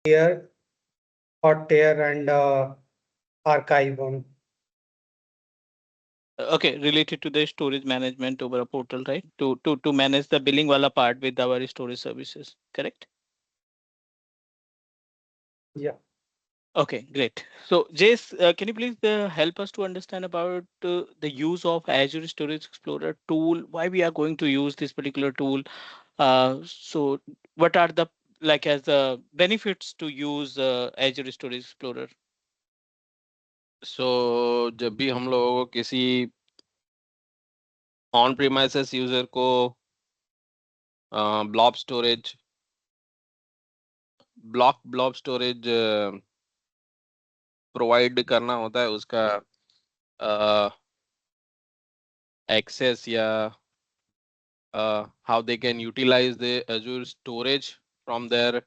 Tier, hot tier, and archive one. Okay, related to the storage management over a portal, right? To manage the billing wala part with our storage services, correct? Yeah. Okay, great. So, Jace, can you please help us to understand about the use of Azure Storage Explorer tool? Why we are going to use this particular tool? So, what are the like as the benefits to use Azure Storage Explorer? सो जब भी हम लोगों को किसी on premises user को blob storage blob storage provide करना होता है, उसका एक्सेस या how they can utilize the Azure storage from their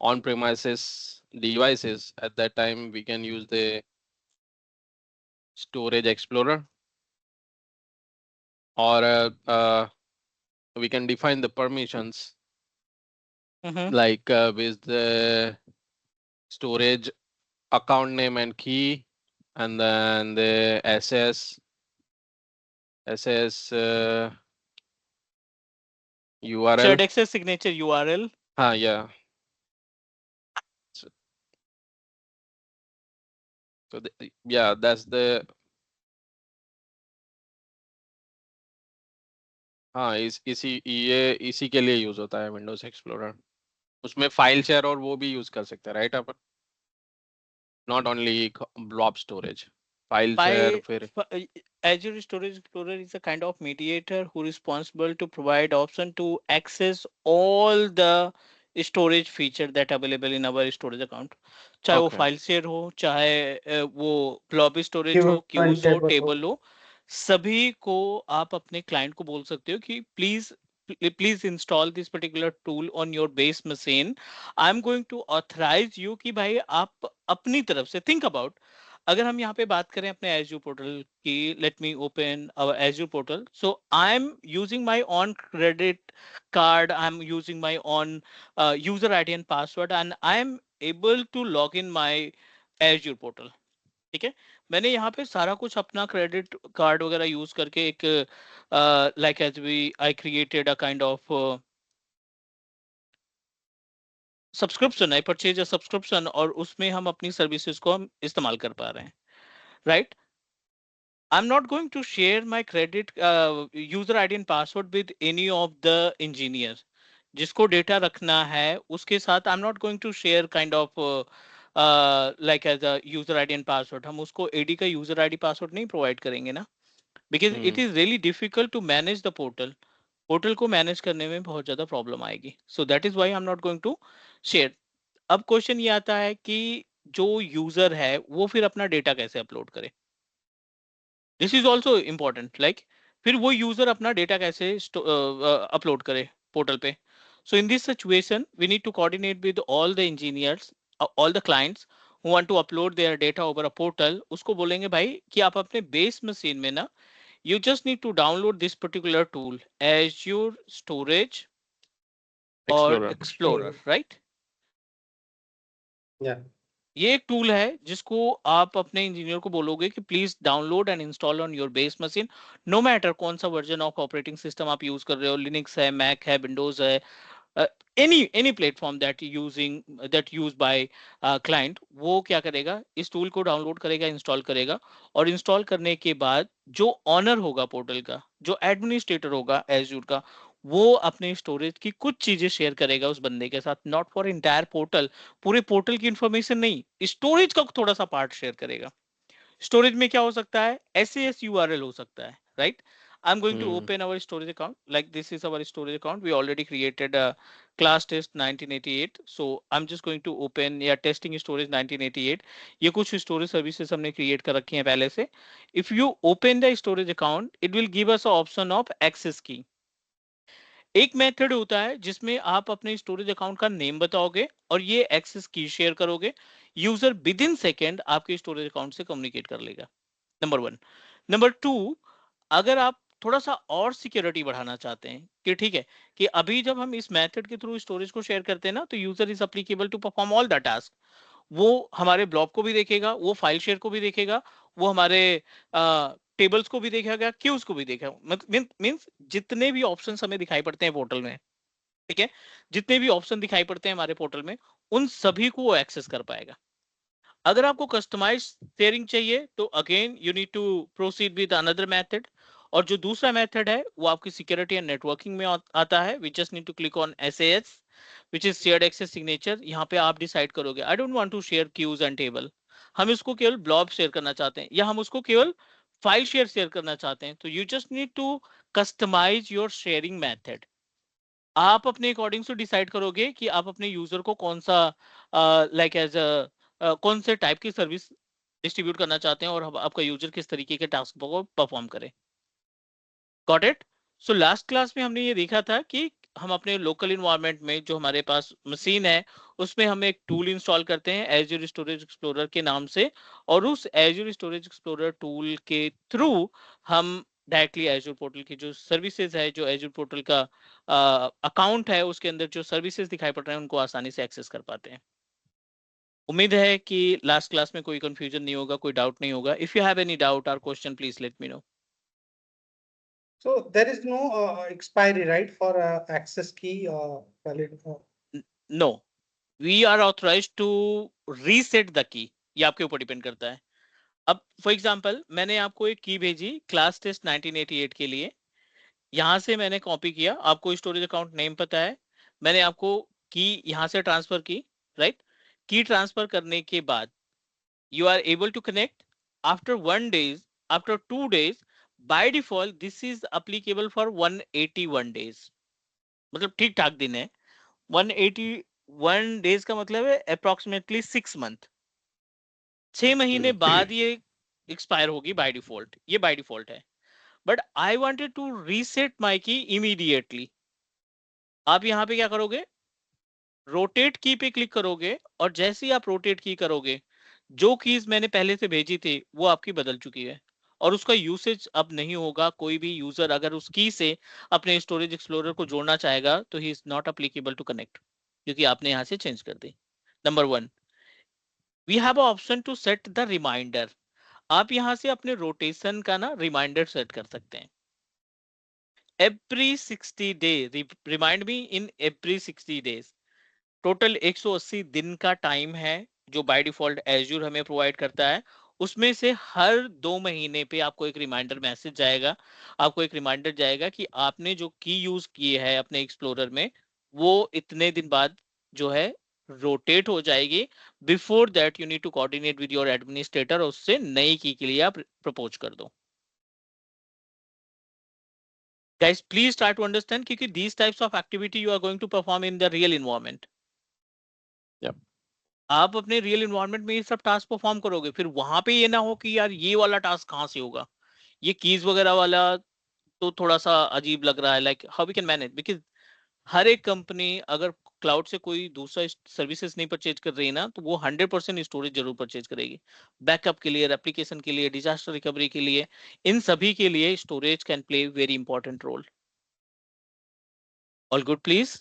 on-premises devices. At that time, we can use the Storage Explorer, or we can define the permissions like with the storage account name and key, and then the SS Shared URL. access signature URL. Yeah. So, yeah, that's the हाँ इसी के लिए use होता है Windows explorer. उसमें file share और वो भी यूज कर सकते हैं, right? Upon not only blob storage, file share By फिर Azure Storage Explorer is a kind of mediator who responsible to provide option to access all the storage feature that available in our storage account. चाहे वो okay. File share हो, चाहे वो floppy storage हो, Human cues हो, table. Table हो, सभी को आप अपने क्लाइंट को बोल सकते हो कि please install this particular tool on your base machine. I am going to authorise you कि भाई आप अपनी तरफ से थिंक अबाउट। अगर हम यहाँ पे बात करें अपने Azure पोर्टल की, let me open our Azure portal. So I am using my own credit card, I am using my own user ID and password, and I am able to log in my Azure portal. ठीक है, मैंने यहाँ पे सारा कुछ अपना credit card वगैरह use करके एक like as we I created a kind of subscription, I purchase a subscription, और उसमें हम अपनी सर्विसेज को हम इस्तेमाल कर पा रहे हैं, right? I'm not going to share my credit user ID and password with any of the engineers. जिसको डेटा रखना है उसके साथ I'm not going to share kind of like as a user ID and password. हम उसको AD का user ID password नहीं provide करेंगे ना, because it is really difficult to manage the portal. Portal को मैनेज करने में बहुत ज्यादा प्रॉब्लम आएगी, so that is why I am not going to share. अब क्वेश्चन ये आता है कि जो यूजर है वो फिर अपना डेटा कैसे अपलोड करे। This is also important, like फिर वो यूजर अपना डेटा कैसे अपलोड करे पोर्टल पे। So in this situation we need to coordinate with all the engineers, all the clients who want to upload their data over a portal. उसको बोलेंगे भाई कि आप अपने बेस मशीन में ना, you just need to download this particular tool, Azure Storage or explorer. Explorer, right? Yeah. ये एक टूल है जिसको आप अपने इंजीनियर को बोलोगे कि please download and install on your base machine, no matter कौन सा वर्जन ऑफ ऑपरेटिंग सिस्टम आप यूज कर रहे हो, लिनक्स है, मैक है, विंडोज है, any platform that using that used by client, वो क्या करेगा, इस टूल को डाउनलोड करेगा, इंस्टॉल करेगा, और इंस्टॉल करने के बाद जो ऑनर होगा पोर्टल का, जो एडमिनिस्ट्रेटर होगा एज्यूर का, वो अपने स्टोरेज की कुछ चीजें शेयर करेगा उस बंदे के साथ, नॉट फॉर इंटायर पोर्टल, पूरे पोर्टल की इंफॉर्मेशन नहीं, स्टोरेज का थोड़ा सा पार्ट शेयर करेगा। स्टोरेज में क्या हो सकता है, SAS URL हो सकता है, right? I'm going to open our storage account. Like this is our storage account. We already created a class test 1988. So I'm just going to open या testing storage 1988. ये कुछ storage services हमने create कर रखी हैं पहले से। If you open the storage account, it will give us a option of access key. एक मेथड होता है जिसमें आप अपने स्टोरेज अकाउंट का नेम बताओगे और ये एक्सेस की शेयर करोगे, यूजर विद इन सेकेंड आपके स्टोरेज अकाउंट से कम्युनिकेट कर लेगा। Number one. नंबर टू, अगर आप थोड़ा सा और सिक्योरिटी बढ़ाना चाहते हैं कि ठीक है कि अभी जब हम इस मेथड के थ्रू स्टोरेज को शेयर करते हैं ना, तो user is applicable to perform all the task. वो हमारे ब्लॉब को भी देखेगा, वो फाइल शेयर को भी देखेगा, वो हमारे टेबल्स को भी देखेगा, क्यूज को भी देखेगा। मीन्स जितने भी ऑप्शंस हमें दिखाई पड़ते हैं पोर्टल में, ठीक है, जितने भी ऑप्शन दिखाई पड़ते हैं हमारे पोर्टल में, उन सभी को वो एक्सेस कर पाएगा। अगर आपको कस्टमाइज शेयरिंग चाहिए तो again you need to proceed with another method. और जो दूसरा मेथड है वो आपकी सिक्योरिटी एंड नेटवर्किंग में आता है। We just need to click on SAS which is shared access signature। यहाँ पे आप डिसाइड करोगे I don't want to share queues and table, हम इसको केवल ब्लॉब शेयर करना चाहते हैं, या हम उसको केवल फाइल शेयर करना चाहते हैं। तो you just need to customise your sharing method. आप अपने अकॉर्डिंग से डिसाइड करोगे कि आप अपने यूजर को कौन सा लाइक एज कौन से टाइप की सर्विस डिस्ट्रीब्यूट करना चाहते हैं और आपका यूजर किस तरीके के टास्क को परफॉर्म करे। Got it? So last class में हमने ये देखा था कि हम अपने लोकल इन्वायरमेंट में जो हमारे पास मशीन है उसमें हम एक टूल इंस्टॉल करते हैं एज्योर स्टोरेज एक्सप्लोरर के नाम से, और उस एज्योर स्टोरेज एक्सप्लोरर टूल के थ्रू हम डायरेक्टली एज्योर पोर्टल की जो सर्विसेज है, जो एज्योर पोर्टल का अकाउंट है, उसके अंदर जो सर्विसेज दिखाई पड़ रहे हैं उनको आसानी से एक्सेस कर पाते हैं। उम्मीद है कि लास्ट क्लास में कोई कंफ्यूजन नहीं होगा, कोई डाउट नहीं होगा। If you have any doubt और question please let me know. So there is no expiry, right, for access key valid. No, we are authorised to reset the key. ये आपके ऊपर डिपेंड करता है। अब फॉर एग्जांपल मैंने आपको एक की भेजी क्लास टेस्ट 1988 के लिए, यहां से मैंने कॉपी किया, आपको स्टोरेज अकाउंट नेम पता है, मैंने आपको की यहां से ट्रांसफर की, राइट? की ट्रांसफर करने के बाद you are able to connect after 1 days, after 2 days, by default this is applicable for 181 days। मतलब ठीक ठाक दिन है। 181 डेज का मतलब है अप्रोक्सीमेटली 6 मंथ। 6 महीने बाद ये एक्सपायर होगी बाय डिफॉल्ट, ये बाय डिफॉल्ट है। But I wanted to reset my key immediately. आप यहाँ पे क्या करोगे, रोटेट की पे क्लिक करोगे, और जैसे ही आप रोटेट की करोगे जो कीज मैंने पहले से भेजी थी वो आपकी बदल चुकी है और उसका यूसेज अब नहीं होगा। कोई भी यूजर अगर उस की से अपने स्टोरेज एक्सप्लोरर को जोड़ना चाहेगा तो he is not applicable to connect, क्योंकि आपने यहां से चेंज कर दी। Number 1, we have option to set the reminder. आप यहां से अपने रोटेशन का ना रिमाइंडर सेट कर सकते हैं। Every 60 day remind me in every 60 days. Total 180 दिन का टाइम है जो बाय डिफॉल्ट एज्यूर हमें प्रोवाइड करता है। उसमें से हर 2 महीने पे आपको एक रिमाइंडर मैसेज जाएगा, आपको एक रिमाइंडर जाएगा कि आपने जो की यूज की है अपने एक्सप्लोरर में वो इतने दिन बाद जो है रोटेट हो जाएगी। Before that you need to coordinate with your administrator और उससे नई की के लिए आप प्रपोज कर दो। Guys please start to understand, क्योंकि these types of activity you are going to perform in the real environment। Yep. आप अपने रियल इन्वायरमेंट में ये सब टास्क परफॉर्म करोगे, फिर वहां पे ये ना हो कि यार ये वाला टास्क कहाँ से होगा, ये कीज वगैरह वाला तो थोड़ा सा अजीब लग रहा है। Like how we can manage, because हर एक कंपनी अगर क्लाउड से कोई दूसरा सर्विसेज नहीं परचेज कर रही है ना, तो वो 100% स्टोरेज जरूर परचेज करेगी। बैकअप के लिए, एप्लीकेशन के लिए, डिजास्टर रिकवरी के लिए, इन सभी के लिए storage can play very important role. All good please?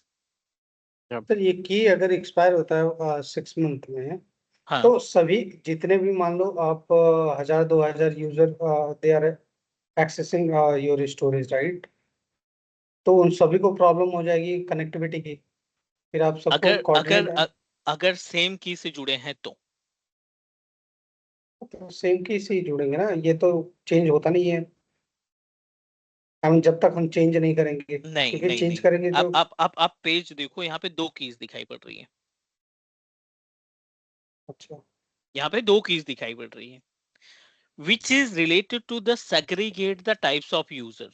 Sir ये की अगर एक्सपायर होता है 6 मंथ में, हाँ, तो सभी जितने भी मान लो आप 1000-2000 user they are accessing your storage, right? तो उन सभी को प्रॉब्लम हो जाएगी कनेक्टिविटी की, फिर आप सबको अगर अगर कोऑर्डिनेट। अगर सेम की से जुड़े हैं तो सेम की से ही जुड़ेंगे ना, ये तो चेंज होता नहीं है। हम जब तक हम चेंज नहीं करेंगे, नहीं क्योंकि नहीं चेंज नहीं। करेंगे तो आप पेज देखो, यहाँ पे 2 कीज दिखाई पड़ रही है, अच्छा। यहाँ पे 2 कीज दिखाई पड़ रही है which is related to the segregate the types of user।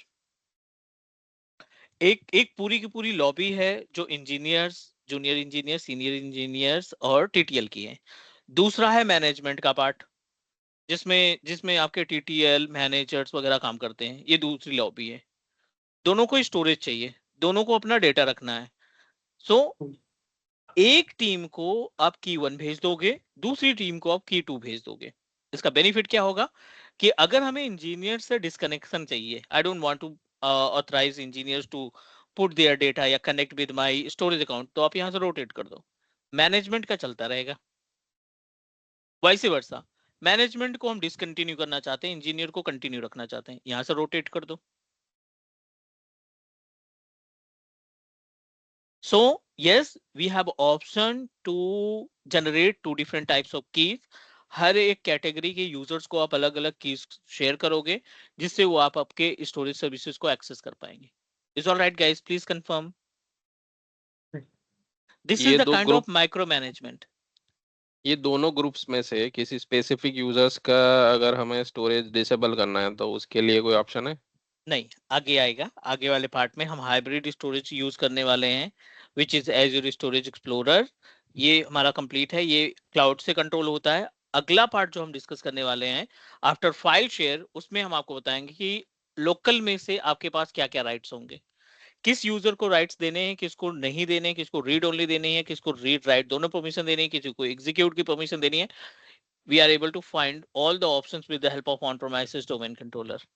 एक पूरी की पूरी लॉबी है जो engineers, junior engineer, senior engineers और टीटीएल की है। दूसरा है मैनेजमेंट का पार्ट, जिसमें जिसमें आपके टीटीएल मैनेजर्स वगैरह काम करते हैं। ये दूसरी लॉबी है। दोनों को स्टोरेज चाहिए, दोनों को अपना डेटा रखना है। सो एक टीम को आप की 1 भेज दोगे, दूसरी टीम को आप की 2 भेज दोगे। इसका बेनिफिट क्या होगा कि अगर हमें इंजीनियर से डिस्कनेक्शन चाहिए, I don't want to authorise engineers to put their data या connect with my storage account, तो आप यहाँ से रोटेट कर दो, मैनेजमेंट का चलता रहेगा। वाइस वर्सा, मैनेजमेंट को हम डिसकंटिन्यू करना चाहते हैं, इंजीनियर को कंटिन्यू रखना चाहते हैं, यहाँ से रोटेट कर दो। So yes, we have option to generate two different types of keys. हर एक कैटेगरी के यूजर्स को आप अलग अलग कीज शेयर करोगे, जिससे वो आप आपके स्टोरेज सर्विसेज को एक्सेस कर पाएंगे। Is all right guys, please confirm. This ये इज द दो kind group, of micro management. ये दोनों ग्रुप्स में से किसी स्पेसिफिक यूजर्स का अगर हमें स्टोरेज डिसेबल करना है तो उसके लिए कोई ऑप्शन है? नहीं, आगे आएगा, आगे वाले पार्ट में हम हाइब्रिड स्टोरेज यूज करने वाले हैं, which is azure storage explorer. ये हमारा कंप्लीट है, ये क्लाउड से कंट्रोल होता है। अगला पार्ट जो हम डिस्कस करने वाले हैं आफ्टर फाइल शेयर, उसमें हम आपको बताएंगे कि लोकल में से आपके पास क्या क्या राइट्स होंगे, किस यूजर को राइट्स देने हैं, किसको नहीं देने हैं, किसको रीड ओनली देनी है, किसको रीड राइट दोनों परमिशन देनी है, किसी को एग्जीक्यूट की परमिशन देनी है। We are able to find all the options with the help of on premises domain controller.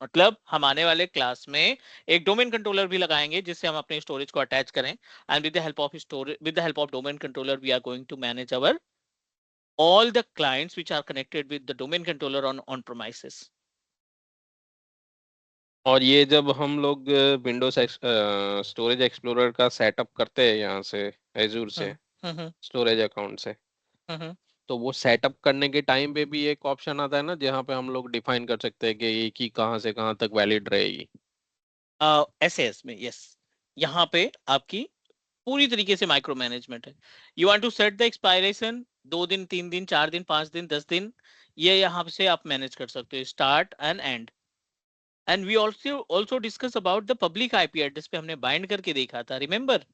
मतलब हम आने वाले क्लास में एक डोमेन कंट्रोलर भी लगाएंगे जिससे हम अपने स्टोरेज को अटैच करें, and with the help of storage, with the help of domain controller we are going to manage our all the clients which are connected with the domain controller on premises. और ये जब हम लोग Windows storage explorer का setup करते हैं यहाँ से एजूर से हम्म स्टोरेज अकाउंट से, हम्म तो वो सेटअप करने के टाइम पे भी एक ऑप्शन आता है ना जहाँ पे हम लोग डिफाइन कर सकते हैं कि ये की कहाँ से कहाँ तक वैलिड रहेगी। एसएएस में यस, यहाँ पे आपकी पूरी तरीके से माइक्रो मैनेजमेंट है। You want to set the expiration 2 दिन 3 दिन 4 दिन 5 दिन 10 दिन, ये यहाँ से आप मैनेज कर सकते हो, start and end. And we also discuss about the public IP address पे हमने बाइंड करके देखा था, रिमेंबर?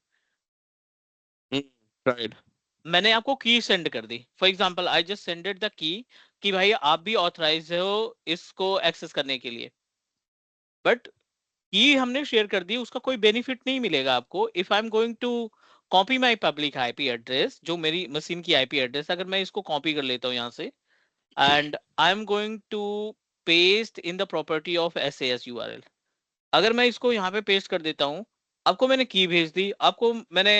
राइट। मैंने आपको की सेंड कर दी, for example I just sended the key कि भाई आप भी ऑथराइज हो इसको एक्सेस करने के लिए, बट की हमने शेयर कर दी, उसका कोई बेनिफिट नहीं मिलेगा आपको। If I am going to copy my public IP address, जो मेरी मशीन की आईपी एड्रेस, अगर मैं इसको कॉपी कर लेता हूँ यहाँ से, and I am going to paste in the property of SAS URL, अगर मैं इसको यहाँ पे पेस्ट कर देता हूँ, आपको मैंने की भेज दी, आपको मैंने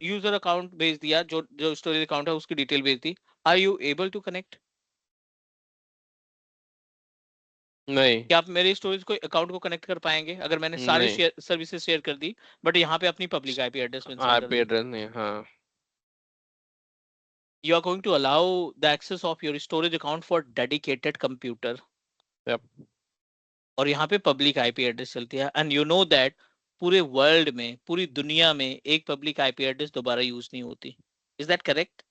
यूजर अकाउंट भेज दिया, जो जो स्टोरेज अकाउंट है उसकी डिटेल भेज दी, are you able to connect? नहीं क्या आप मेरे स्टोरेज को अकाउंट को कनेक्ट कर पाएंगे अगर मैंने सारी नहीं, सर्विसेज शेयर कर दी, बट यहाँ पे अपनी पब्लिक आईपी एड्रेस मेंशन कर आईपी दी? एड्रेस नहीं, हाँ। You are going to allow the access of your storage account for dedicated computer, Yep. और यहाँ पे पब्लिक आईपी एड्रेस चलती है, एंड यू नो दैट पूरे वर्ल्ड में, पूरी दुनिया में एक पब्लिक आईपी एड्रेस दोबारा यूज नहीं होती। Is that correct?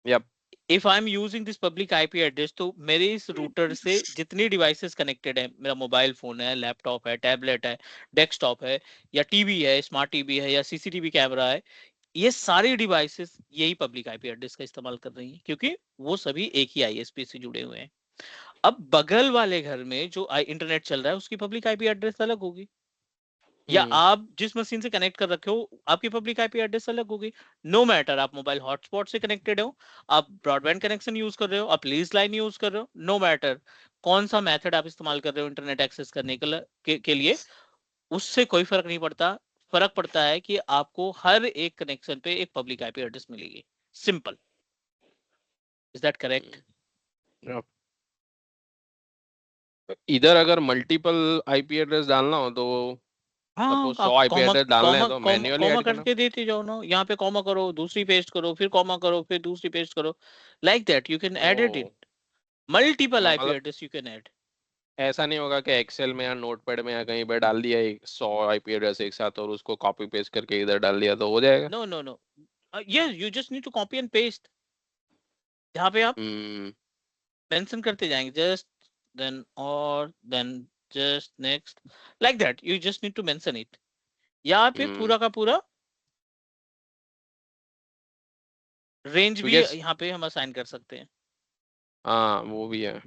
Yep. If I am using this public IP address, तो मेरे इस रूटर से जितनी डिवाइसेस कनेक्टेड है, मेरा मोबाइल फोन है, लैपटॉप है, टैबलेट है, डेस्कटॉप है, या टीवी है, स्मार्ट टीवी है, या सीसीटीवी कैमरा है, ये सारी डिवाइसेस यही पब्लिक आईपी एड्रेस का इस्तेमाल कर रही हैं, क्योंकि वो सभी एक ही आईएसपी से जुड़े हुए हैं। अब बगल वाले घर में जो इंटरनेट चल रहा है उसकी पब्लिक आईपी एड्रेस अलग होगी, या आप जिस मशीन से कनेक्ट कर रखे हो आपकी पब्लिक आईपी एड्रेस अलग होगी। नो मैटर आप मोबाइल हॉटस्पॉट से कनेक्टेड हो, आप ब्रॉडबैंड कनेक्शन यूज कर रहे हो, आप लीज लाइन यूज कर रहे हो, नो मैटर कौन सा मेथड आप इस्तेमाल कर रहे हो इंटरनेट एक्सेस करने के लिए, उससे कोई फर्क नहीं पड़ता। फर्क पड़ता है कि आपको हर एक कनेक्शन पे एक पब्लिक आईपी एड्रेस मिलेगी, simple. Is that correct? Yep. इधर अगर मल्टीपल आईपी एड्रेस डालना हो तो हाँ, सपोज 100 आप आईपी कॉमा एड्रेस डालने हैं कॉमा तो कॉमा मैन्युअली कॉमा ऐड करना। करके देते जाओ ना, यहाँ पे कॉमा करो, दूसरी पेस्ट करो, फिर कॉमा करो, फिर दूसरी पेस्ट करो, like that you can add oh, it. Multiple IP मतलब एड्रेस यू कैन ऐड। ऐसा नहीं होगा कि एक्सेल में या नोटपैड में या कहीं पे डाल दिया 100 आईपी एड्रेस एक साथ और उसको कॉपी पेस्ट करके इधर डाल दिया तो हो जाएगा? No no no, yes you just need to copy and paste, जहाँ पे आप हम्म। मेंशन करते जाएंगे, जस्ट देन और then just next, like that you just need to mention it. यहाँ पे हम्म। पूरा का पूरा रेंज भी क्योंकि यहाँ पे हम असाइन कर सकते हैं। हाँ वो भी है,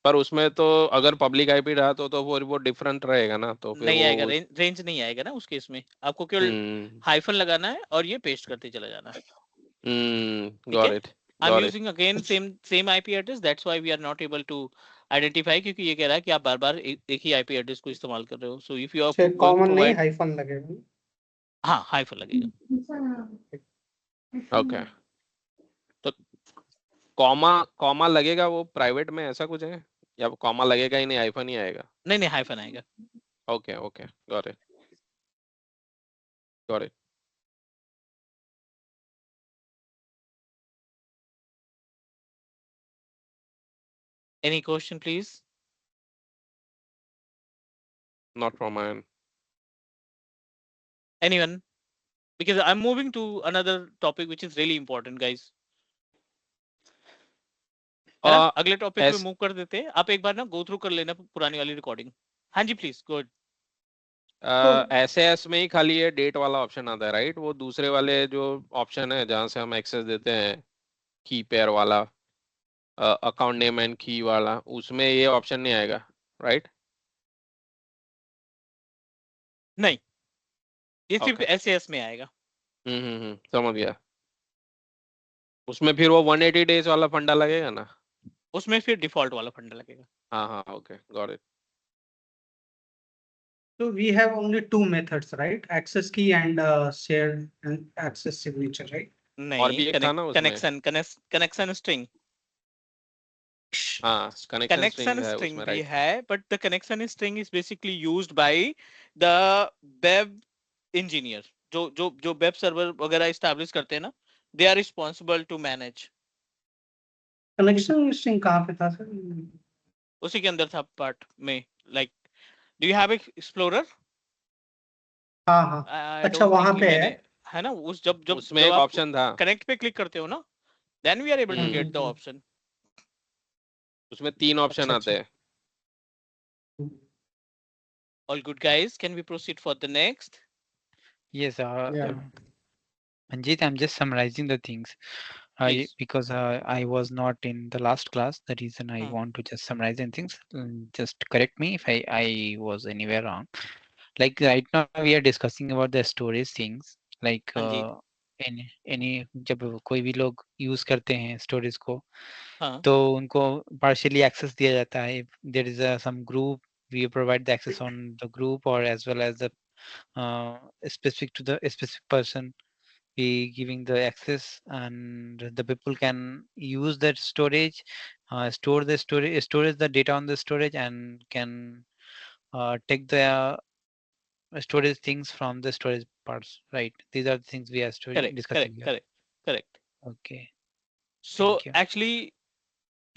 पर उसमें तो अगर पब्लिक आईपी रहा तो वो डिफरेंट रहेगा ना, तो फिर नहीं आएगा, वो। रेंज नहीं आएगा ना उस केस में, आपको केवल हम्म। हाइफन लगाना है और ये पेस्ट करते चला जाना है। ठीक गॉट है, it. I'm Got it. using again same IP address. That's why we are not able to identify, क्योंकि ये कह रहा है कि आप बार-बार एक ही IP address को इस्तेमाल कर रहे हो. So if you are going to common नहीं, provide, हाइफन लगेगा. हाँ हाइफन लगेगा. Okay. तो कॉमा लगेगा वो प्राइवेट में, ऐसा कुछ है या कॉमा लगेगा ही नहीं, हाइफन ही आएगा? नहीं हाइफन आएगा. Okay okay, got it got it. Any question please? Not from my end. Anyone? Because I'm moving to another topic which is really important, guys. है ना? अगले टॉपिक पे मूव कर देते हैं. आप एक बार ना गो थ्रू कर लेना पुरानी वाली रिकॉर्डिंग. हाँ जी प्लीज, गुड. एसएएस में ही खाली ये डेट वाला ऑप्शन आता है, राइट? वो दूसरे वाले जो ऑप्शन है जहां से हम एक्सेस देते हैं, की पेयर वाला, अकाउंट नेम एंड की वाला, उसमें ये ऑप्शन नहीं आएगा, राइट? नहीं, ये सिर्फ Okay. एसएएस में आएगा. समझ गया. उसमें फिर वो 180 डेज वाला फंडा लगेगा ना? उसमें फिर डिफॉल्ट वाला फंडा लगेगा. हाँ, okay, got it. So we have only two methods, right? Access key and shared and access signature, right? और भी नहीं, एक था ना उसमें. Connection string. हाँ, कनेक्शन स्ट्रिंग कनेक्शन है स्ट्रिंग उसमें, भी राइट? है, but the connection string is basically used by the web engineer. जो वेब सर्वर वगैरह एस्टैब्लिश करते हैं ना, they are responsible to manage. Connection string कहाँ पे था सर? उसी के अंदर था पार्ट में. Like, do you have explorer? हाँ. अच्छा, वहाँ पे है ना. उस जब उसमें एक आप ऑप्शन था. कनेक्ट पे क्लिक करते हो ना, then we are able to get the hmm. Option. उसमें 3 ऑप्शन अच्छा. आते हैं. All good guys, can we proceed for the next? Yes, Yeah. Manjeet, I'm just summarizing the things Please. because I was not in the last class. The reason I Hmm. want to just summarize the things. Just correct me if I was anywhere wrong. Like right now we are discussing about the storage things. Like हाँ जी. any जब कोई भी लोग use करते हैं storage को, हाँ. तो उनको partially access दिया जाता है. If there is some group, we provide the access on the group, or as well as the specific to the specific person, we giving the access, and the people can use that storage, store the storage the data on the storage, and can take the storage things from the storage parts, right? These are the things we are discussing here. Correct. Okay. So Thank you. actually,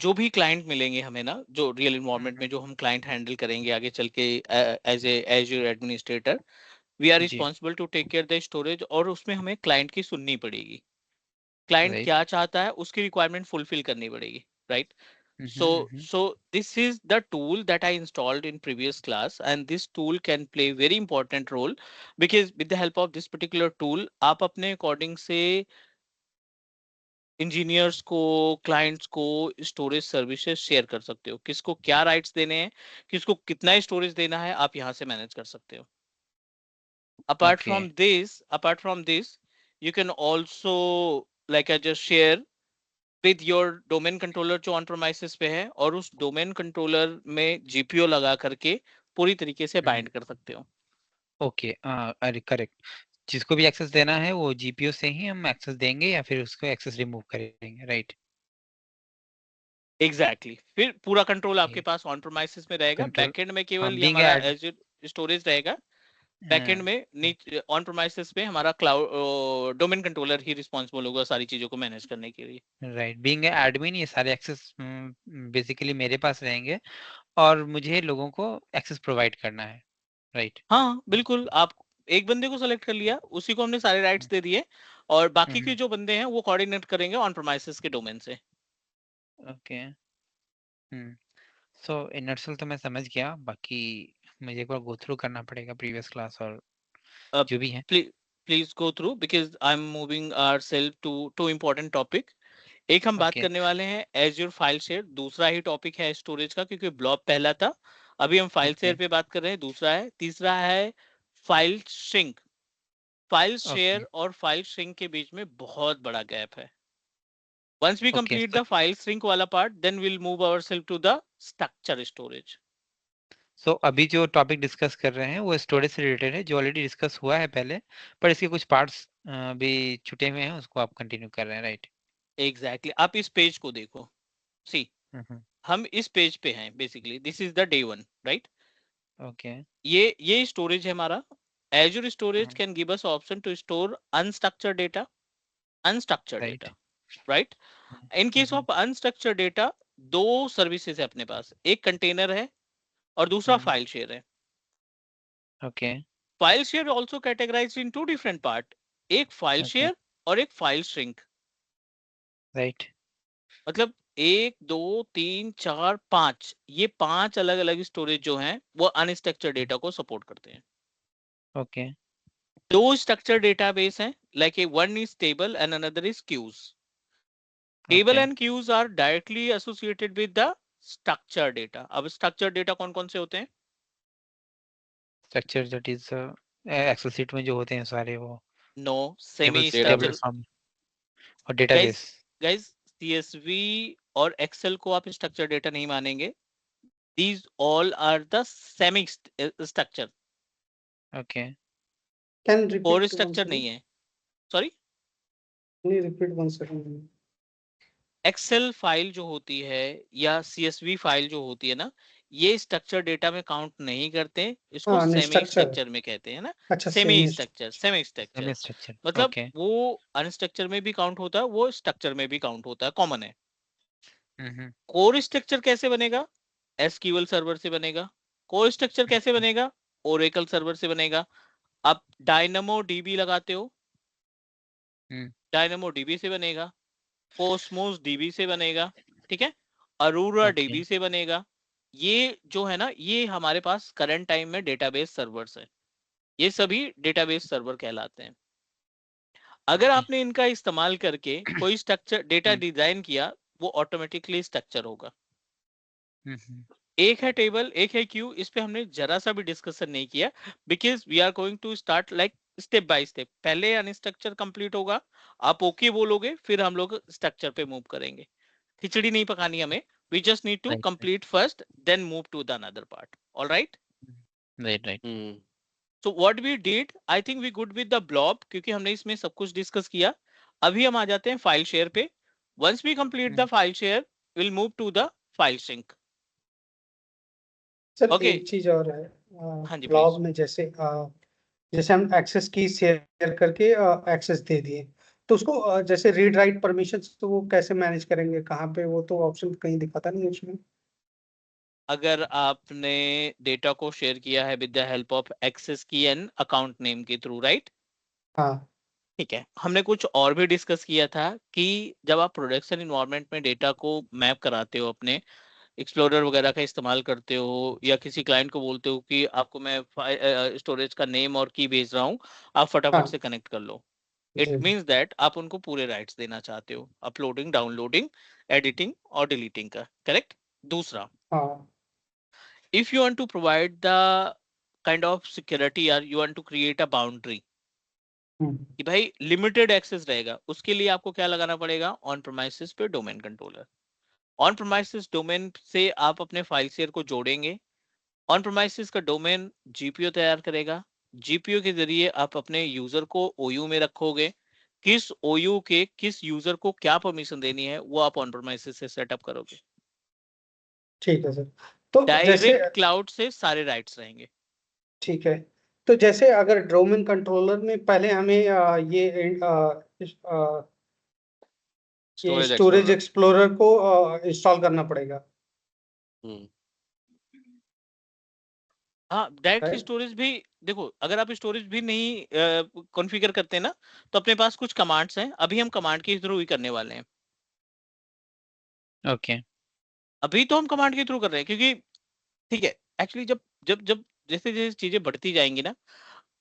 जो भी client मिलेंगे हमें ना, जो real environment में जो हम client handle करेंगे आगे चल के as Azure administrator, we are responsible to take care the storage. और उसमें हमें क्लाइंट की सुननी पड़ेगी. Client Right. क्या चाहता है उसकी रिक्वायरमेंट फुलफिल करनी पड़ेगी, right? So this is the tool that I installed in previous class, and this tool can play very important role, because with the help of this particular tool आप अपने according से engineers को, clients को storage services share कर सकते हो. किसको क्या राइट्स देने हैं, किसको कितना स्टोरेज देना है, आप यहाँ से मैनेज कर सकते हो. Apart from this, you can also, like I just share, with your domain controller जो ऑन प्रोमाइसेस पे है, और उस डोमेन कंट्रोलर में जीपीओ लगा करके पूरी तरीके से बाइंड कर सकते हो. ओके, अरे करेक्ट. जिसको भी एक्सेस देना है वो जीपीओ से ही हम एक्सेस देंगे, या फिर उसको एक्सेस रिमूव करेंगे, राइट? एग्जैक्टली. फिर पूरा कंट्रोल आपके पास ऑन प्रोमाइसेस में रहेगा. बैकएंड में केवल ये हमारा एज्योर स्टोरेज रहेगा. बैकएंड में नीचे ऑन प्रोमाइसेस पे हमारा क्लाउड डोमेन कंट्रोलर ही रिस्पांसिबल होगा सारी चीजों को मैनेज करने के लिए. राइट. बीइंग एडमिन ये सारे एक्सेस बेसिकली मेरे पास रहेंगे, और मुझे लोगों को एक्सेस प्रोवाइड करना है, राइट? हाँ बिल्कुल. आप एक बंदे को सेलेक्ट कर लिया, उसी को हमने सारे राइट्स दे दिए, और बाकी के जो बंदे हैं वो कोऑर्डिनेट करेंगे ऑन प्रोमाइसेस के डोमेन से. ओके. सो इन नटशेल तो मैं समझ गया. बाकी मुझे एक बार गो थ्रू करना पड़ेगा प्रीवियस क्लास और जो भी है. Please go through, because I am moving ourself to two important topic. एक हम बात करने वाले हैं एज्योर फाइल शेयर. दूसरा ही टॉपिक है स्टोरेज का, क्योंकि ब्लॉब पहला था. अभी हम फाइल शेयर पे बात कर रहे हैं, दूसरा है. तीसरा है फाइल सिंक. फाइल शेयर और फाइल सिंक के बीच में बहुत बड़ा गैप है. Once we Okay, complete so- the file shrink वाला part, then we'll move ourselves to the structure storage. So अभी जो टॉपिक डिस्कस कर रहे हैं वो स्टोरेज से रिलेटेड है, जो ऑलरेडी डिस्कस हुआ है पहले, पर इसके कुछ पार्ट्स भी छूटे हुए हैं, उसको आप कंटिन्यू कर रहे हैं, राइट? Exactly. आप इस पेज को देखो. See, हम इस पेज पे हैं basically. This is the day 1, right? Okay, ये स्टोरेज है हमारा. Azure Storage Mhm. can give us option to store unstructured data, Right. data, right? In case of unstructured data, दो सर्विसेज है अपने पास. एक कंटेनर है और दूसरा Mhm. फाइल शेयर है. Okay, file share also categorised in 2 different part. एक फाइल Okay. शेयर और एक फाइल श्रिंक. right. मतलब 1 2 3 4 5, ये 5 अलग अलग स्टोरेज जो हैं वो अनस्ट्रक्चर्ड डेटा को सपोर्ट करते हैं. Okay, दो स्ट्रक्चर्ड डेटाबेस हैं, like one is table and another is queues. Table Okay. And queues are directly associated with the structured data. अब स्ट्रक्चर्ड डेटा कौन कौन से होते हैं? Structure that is Excel sheet में जो होते हैं सारे वो no, semi tables, structure. tables form और database. गाइस, सीएसवी और एक्सेल को आप स्ट्रक्चर डेटा नहीं मानेंगे. These all are the semi structure. Okay. Can repeat Core once structure again? नहीं है. Sorry. Can you repeat once again? Excel file जो होती है या सीएसवी फाइल जो होती है ना, ये स्ट्रक्चर डेटा में काउंट नहीं करते. इसको हाँ, सेमी structure. स्ट्रक्चर में कहते हैं ना. अच्छा, semi semi structure, semi structure Semi structure. मतलब Okay. वो अनस्ट्रक्चर में भी काउंट होता है, वो स्ट्रक्चर में भी काउंट होता है, कॉमन है. Mhm. कोर स्ट्रक्चर कैसे बनेगा? एसक्यूएल सर्वर से बनेगा. कोर स्ट्रक्चर कैसे बनेगा? ओरेकल सर्वर से बनेगा. आप डायनामो डीबी लगाते हो, डायनामो डीबी से बनेगा. कोस्मोस डीबी से बनेगा. ठीक है. अरोरा Okay. डीबी से बनेगा. ये जो है ना, ये हमारे पास करंट टाइम में डेटाबेस सर्वर्स है. ये सभी डेटाबेस सर्वर कहलाते हैं. अगर Okay. आपने इनका इस्तेमाल करके कोई स्ट्रक्चर डेटा हम्म. डिजाइन किया, वो ऑटोमेटिकली स्ट्रक्चर होगा. Mhm. एक है टेबल, एक है क्यू. इस पे हमने जरा सा भी डिस्कशन नहीं किया, because we are going to start like step by step. पहले अनस्ट्रक्चर कंप्लीट होगा, आप ओके बोलोगे, फिर हम लोग स्ट्रक्चर पे मूव करेंगे. खिचड़ी नहीं पकानी हमें. We just need to Right, right. Complete first, then move to the another part. Alright. Right, right. So what we did, I think we good with the blob, क्योंकि हमने इसमें सब कुछ डिस्कस किया. अभी हम आ जाते हैं फाइल शेयर पे. Once we complete the file share, will move to the file sync. Sir Okay. एक चीज और है. हाँ जी, ब्लॉग please. में जैसे हम एक्सेस की शेयर करके एक्सेस दे दिए, तो उसको जैसे रीड राइट परमिशंस, तो वो कैसे मैनेज करेंगे, कहाँ पे? वो तो ऑप्शन कहीं दिखाता नहीं है उसमें. अगर आपने डेटा को शेयर किया है with the help of access की एंड अकाउंट नेम के थ्रू, राइट? हाँ. ठीक है. हमने कुछ और भी डिस्कस किया था कि जब आप प्रोडक्शन इन्वायरमेंट में डेटा को मैप कराते हो, अपने एक्सप्लोरर वगैरह का इस्तेमाल करते हो, या किसी क्लाइंट को बोलते हो कि आपको मैं स्टोरेज का नेम और की भेज रहा हूँ, आप फटाफट हाँ. से कनेक्ट कर लो. जी. इट मीन्स दैट आप उनको पूरे राइट्स देना चाहते हो, अपलोडिंग, डाउनलोडिंग, एडिटिंग और डिलीटिंग का. करेक्ट. दूसरा, हाँ. if you want to provide the kind of security or you want to create a boundary कि भाई लिमिटेड एक्सेस रहेगा, उसके लिए आपको क्या लगाना पड़ेगा? ऑन प्रोमाइसिस पे domain controller. On promises domain से आप अपने फाइल शेयर को जोड़ेंगे. ऑन प्रोमाइसिस का डोमेन जीपीओ तैयार करेगा. जीपीओ के जरिए आप अपने यूजर को ओयू में रखोगे. किस ओयू के किस यूजर को क्या परमिशन देनी है, वो आप ऑन प्रोमाइसिस से सेटअप करोगे. ठीक है सर. तो जैसे डायरेक्ट क्लाउड से सारे राइट्स रहेंगे. ठीक है. तो जैसे अगर डोमेन कंट्रोलर में पहले हमें ये Storage स्टोरेज Explorer. एक्सप्लोरर को इंस्टॉल करना पड़ेगा. हाँ, डायरेक्ट Right. स्टोरेज भी देखो, अगर आप स्टोरेज भी नहीं कॉन्फ़िगर करते ना, तो अपने पास कुछ कमांड्स हैं. अभी हम कमांड के थ्रू ही करने वाले हैं. Okay. अभी तो हम कमांड के थ्रू कर रहे हैं, क्योंकि ठीक है, एक्चुअली जब जब जब जैसे जैसे चीजें बढ़ती जाएंगी ना,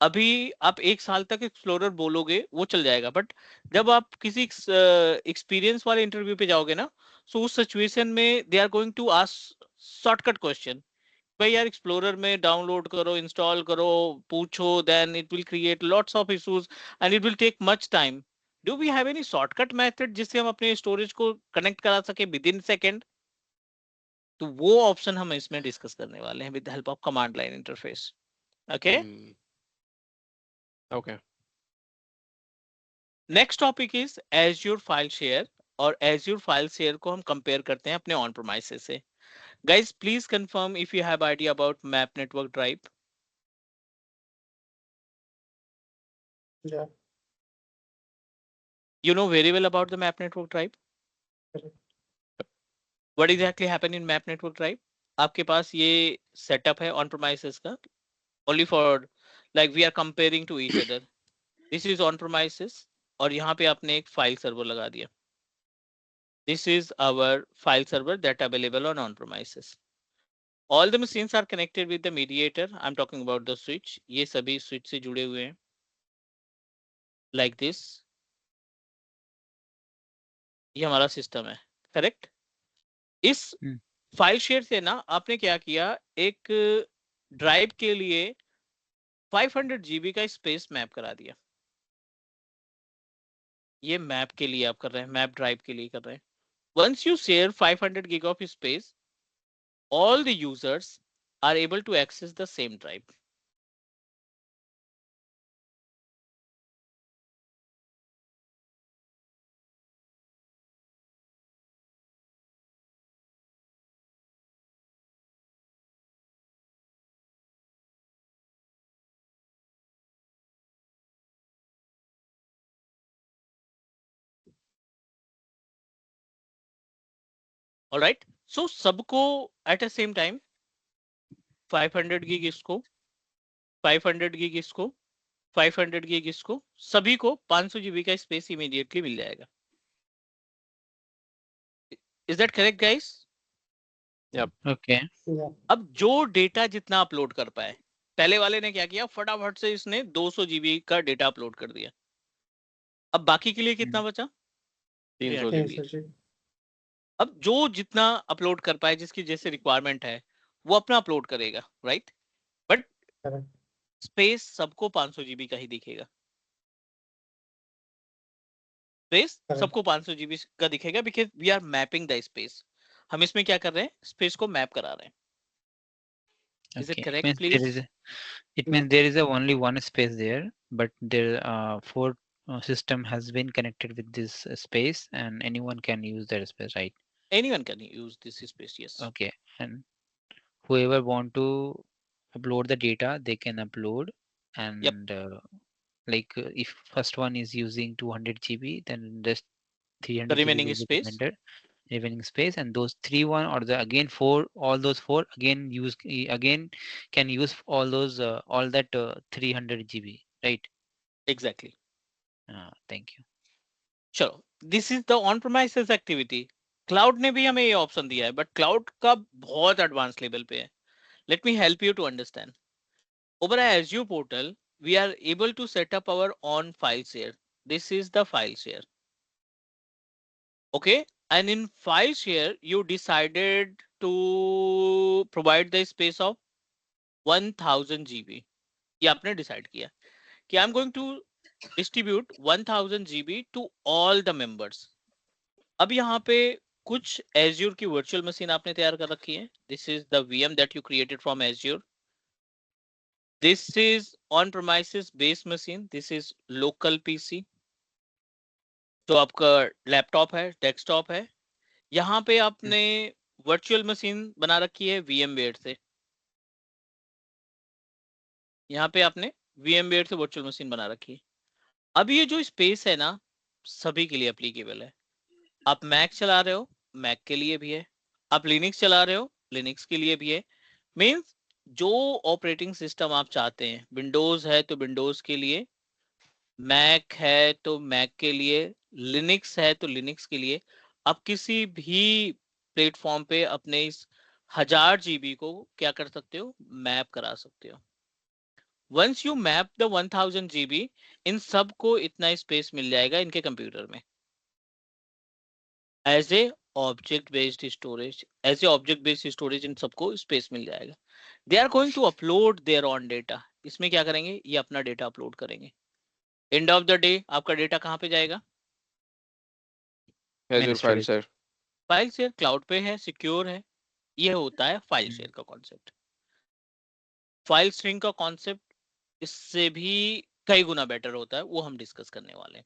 अभी आप 1 साल तक एक्सप्लोरर बोलोगे वो चल जाएगा, बट जब आप किसी एक्सपीरियंस वाले इंटरव्यू पे जाओगे ना, सो उस सिचुएशन में they are going to ask shortcut question. भाई यार, एक्सप्लोरर में डाउनलोड करो, इंस्टॉल करो, पूछो, then it will create lots of issues and it will take much time. Do we have any shortcut method जिससे हम अपने स्टोरेज को कनेक्ट करा सके विद इन सेकेंड? तो वो ऑप्शन हम इसमें डिस्कस करने वाले हैं with help of command line interface. Okay, okay. Next topic is azure file share. और एज्योर फाइल शेयर को हम कंपेयर करते हैं अपने ऑन प्रेमाइसेस से. Guys please confirm if you have idea about map network drive. Yeah. You know very well about the map network drive. Correct. What exactly happened in map network drive? आपके पास ये setup है on premises का, only for like we are comparing to each other. This is on premises और यहाँ पे आपने एक file server लगा दिया. This is our file server that available on premises. All the machines are connected with the mediator. I'm talking about the switch. ये सभी switch से जुड़े हुए हैं. Like this. ये हमारा सिस्टम है, करेक्ट? इस फाइल शेयर से ना आपने क्या किया, एक ड्राइव के लिए 500 GB का स्पेस मैप करा दिया. ये मैप के लिए आप कर रहे हैं, मैप ड्राइव के लिए कर रहे हैं. Once you share 500 GB of space, all the users are able to access the same drive. Alright, so सबको at a same time 500 GB इसको, 500 GB इसको, 500 GB इसको, सभी को 500 GB का स्पेस इमीडिएटली मिल जाएगा. Is that correct guys? Okay. Yeah. अब जो डेटा जितना अपलोड कर पाए, पहले वाले ने क्या किया, फटाफट से इसने 200 GB का डेटा अपलोड कर दिया. अब बाकी के लिए कितना बचा? 300 300 GB. GB. अब जो जितना अपलोड कर पाए, जिसकी जैसे रिक्वायरमेंट है, वो अपना अपलोड करेगा, राइट? But Correct. स्पेस सबको 500 GB का ही दिखेगा. Space Correct. सबको 500 GB का दिखेगा because we are mapping the space. हम इसमें क्या कर रहे हैं, स्पेस को मैप करा रहे हैं. Is it Okay. correct, Means please? there is a, it Yeah. means there is a only one space there, but there four system has been connected with this space, and anyone can use that space, right? Anyone can use this space, yes. Okay. And whoever want to upload the data, they can upload. And if first one is using 200 GB, then just 300 The GB remaining will be space. commented, remaining space, and those 3 1 or the again 4, all those 4 again can use all those all that 300 GB, right? Exactly. Thank you. चलो, this is the on premises activity. Cloud ने भी हमें ये option दिया है, but cloud का बहुत advance level पे है. Let me help you to understand. Over Azure portal we are able to set up our own file share. This is the file share. Okay, and in file share you decided to provide the space of 1000 GB. ये आपने decide किया कि I am going to distribute 1000 GB to all the members. अब यहाँ पे कुछ Azure की virtual machine आपने तैयार कर रखी है. This is the VM that you created from Azure. This is on-premises based machine. This is local PC. तो आपका लैपटॉप है, डेस्कटॉप है. यहाँ पे आपने वर्चुअल मशीन बना रखी है VMware से. यहाँ पे आपने VMware से वर्चुअल मशीन बना रखी है. अब ये जो स्पेस है ना, सभी के लिए एप्लीकेबल है. आप मैक चला रहे हो, मैक के लिए भी है. आप लिनक्स चला रहे हो, लिनक्स के लिए भी है. मीन्स जो ऑपरेटिंग सिस्टम आप चाहते हैं, विंडोज है तो विंडोज के लिए, मैक है तो मैक के लिए, लिनक्स है तो लिनक्स के लिए, आप किसी भी प्लेटफॉर्म पे अपने इस 1000 GB को क्या कर सकते हो, मैप करा सकते हो. Once you map the 1000 GB, इन सब को इतना स्पेस मिल जाएगा इनके कंप्यूटर में as a object based storage. As a object based storage इन सबको स्पेस मिल जाएगा. They are going to upload there on data. इसमें क्या करेंगे, ये अपना डेटा अपलोड करेंगे. एंड ऑफ द डे आपका डेटा कहाँ पे जाएगा, Azure file storage. Share. File share cloud पे है, सिक्योर है, ये होता है फाइल हम्म। शेयर का कॉन्सेप्ट। फाइल स्ट्रिंग का कॉन्सेप्ट इससे भी कई गुना बेटर होता है, वो हम डिस्कस करने वाले हैं।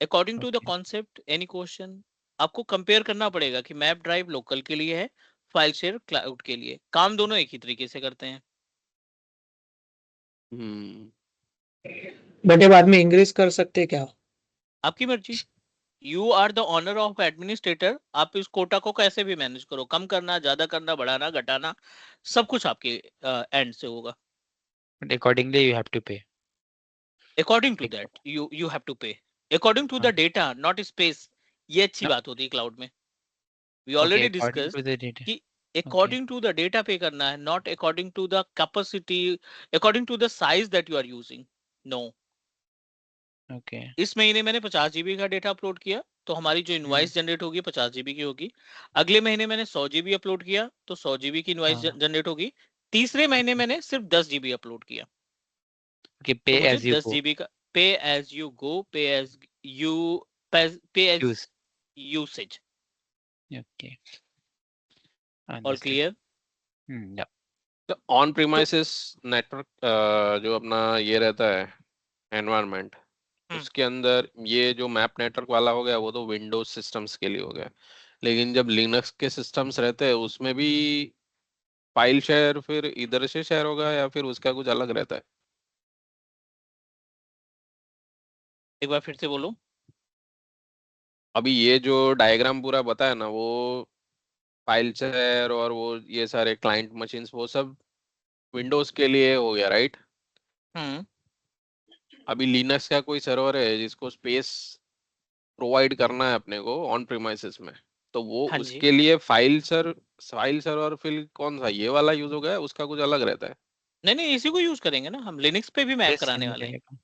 According to the Okay. Concept, any question? आपको कंपेयर करना पड़ेगा कि मैप ड्राइव लोकल के लिए है, फाइल शेयर क्लाउड के लिए। काम दोनों एक ही तरीके से करते हैं। बेटे बाद में इंक्रीज कर सकते क्या? आपकी मर्जी। You are the owner of administrator. आप इस कोटा को कैसे भी मैनेज करो, कम करना, ज्यादा करना, बढ़ाना, घटाना, सब कुछ आपके एंड से होगा। But accordingly, you have to pay. According to Like, that you have to pay, according to the Okay. Data, not space. ये अच्छी No. बात होती है क्लाउड में। We Okay, already according discussed to the data. कि Okay. According to the data pay करना है, not according to the capacity, according to the size that you are using. No, Okay. इस महीने मैंने 50 जीबी का data upload किया तो हमारी जो इनवॉइस जनरेट होगी 50 जीबी की होगी। अगले महीने मैंने 100 जीबी अपलोड किया तो 100 जीबी की इनवॉइस हाँ. जनरेट होगी। तीसरे महीने मैंने सिर्फ 10 जीबी अपलोड किया Okay, तो pay मुझे as you 10 go. जीबी का पे एज यू गो, पे एज यू, पे एज Use. यूसेज। Okay. और Understood. क्लियर? Yeah. तो ऑन प्रीमाइसेस नेटवर्क जो अपना ये रहता है एनवायरनमेंट, उसके अंदर ये जो मैप नेटवर्क वाला हो गया वो तो विंडोज सिस्टम्स के लिए हो गया, लेकिन जब लिनक्स के सिस्टम्स रहते हैं उसमें भी फाइल शेयर फिर इधर से शेयर होगा या फिर उसका कुछ अलग रहता है? एक बार फिर से बोलो। अभी ये जो डायग्राम पूरा बताया ना, वो फाइल शेयर और वो ये सारे क्लाइंट मशीन्स वो सब विंडोज के लिए हो गया, राइट? हम्म अभी लिनक्स का कोई सर्वर है जिसको स्पेस प्रोवाइड करना है अपने को ऑन प्रीमाइसेस में, तो वो हाँ जी, उसके लिए फाइल सर्वर फिर कौन सा ये वाला यूज हो गया, उसका कुछ अलग रहता है? नहीं इसी को यूज करेंगे ना हम, लिनक्स पे भी मैप Yes, कराने same वाले हैं। रहेगा.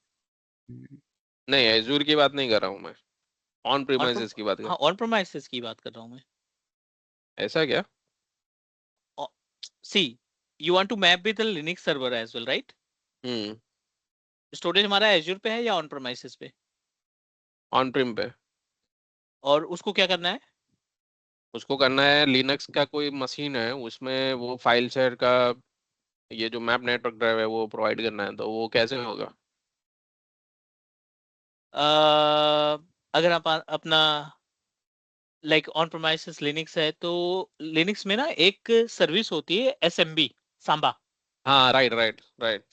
हम्म. नहीं, एजूर की बात नहीं कर रहा हूँ मैं, ऑन प्रीमाइसेस की बात कर। हाँ, ऑन प्रीमाइसेस की बात कर रहा हूँ मैं। ऐसा क्या? See, you want to map with the Linux server as well, right? Hmm, storage हमारा एज्योर पे है या ऑन प्रीमाइसेस पे? ऑन प्रीम पे। और उसको क्या करना है? उसको करना है, लिनक्स का कोई मशीन है उसमें वो फाइल शेयर का ये जो मैप नेटवर्क ड्राइव है वो प्रोवाइड करना है, तो वो कैसे होगा? अगर आप अपना लाइक ऑन प्रीमाइसेस लिनक्स है तो लिनक्स में ना एक सर्विस होती है एसएमबी, सांबा, हाँ, राइट राइट राइट,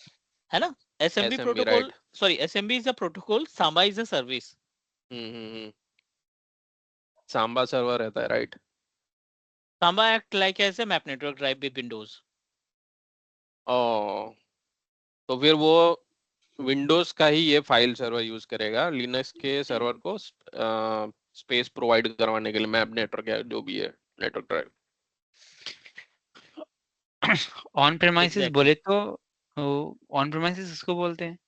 है ना? SMB SMB, protocol, right. Sorry, SMB is a protocol, Samba is a service. Samba server रहता है, right? Samba act like as a map network drive with Windows. ओ, तो फिर वो विंडोज का ही ये फाइल सर्वर यूज करेगा लिनक्स के सर्वर को स्पेस प्रोवाइड करवाने के लिए, मैप नेटवर्क है जो भी है network drive. On premises Exactly. बोले तो on premises इसको बोलते हैं.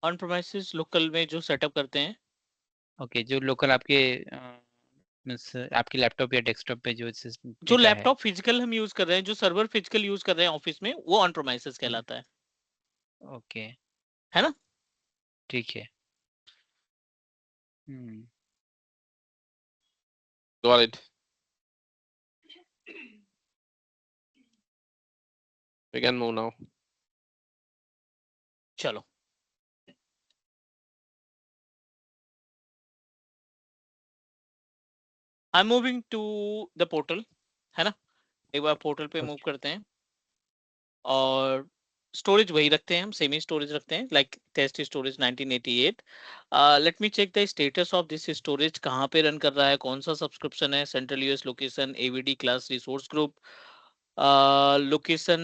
ऑन प्रीमाइसेस लोकल में जो सेटअप करते हैं, Okay, जो लोकल आपके आपके लैपटॉप या डेस्कटॉप पे जो जो data है. लैपटॉप फिजिकल हम यूज कर रहे हैं, जो सर्वर फिजिकल यूज कर रहे हैं ऑफिस में, वो ऑन प्रीमाइसेस कहलाता है। Okay, है ना? ठीक है. हम्म. Got it. We can move now. चलो, I am moving to the portal, है ना? एक बार पोर्टल पे मूव करते हैं और स्टोरेज वही रखते हैं हम, सेमी स्टोरेज रखते हैं, like test storage 1988। Let me check the status of this storage, कहाँ पे रन कर रहा है, कौन सा सब्सक्रिप्शन है, central US location, AVD class resource group, location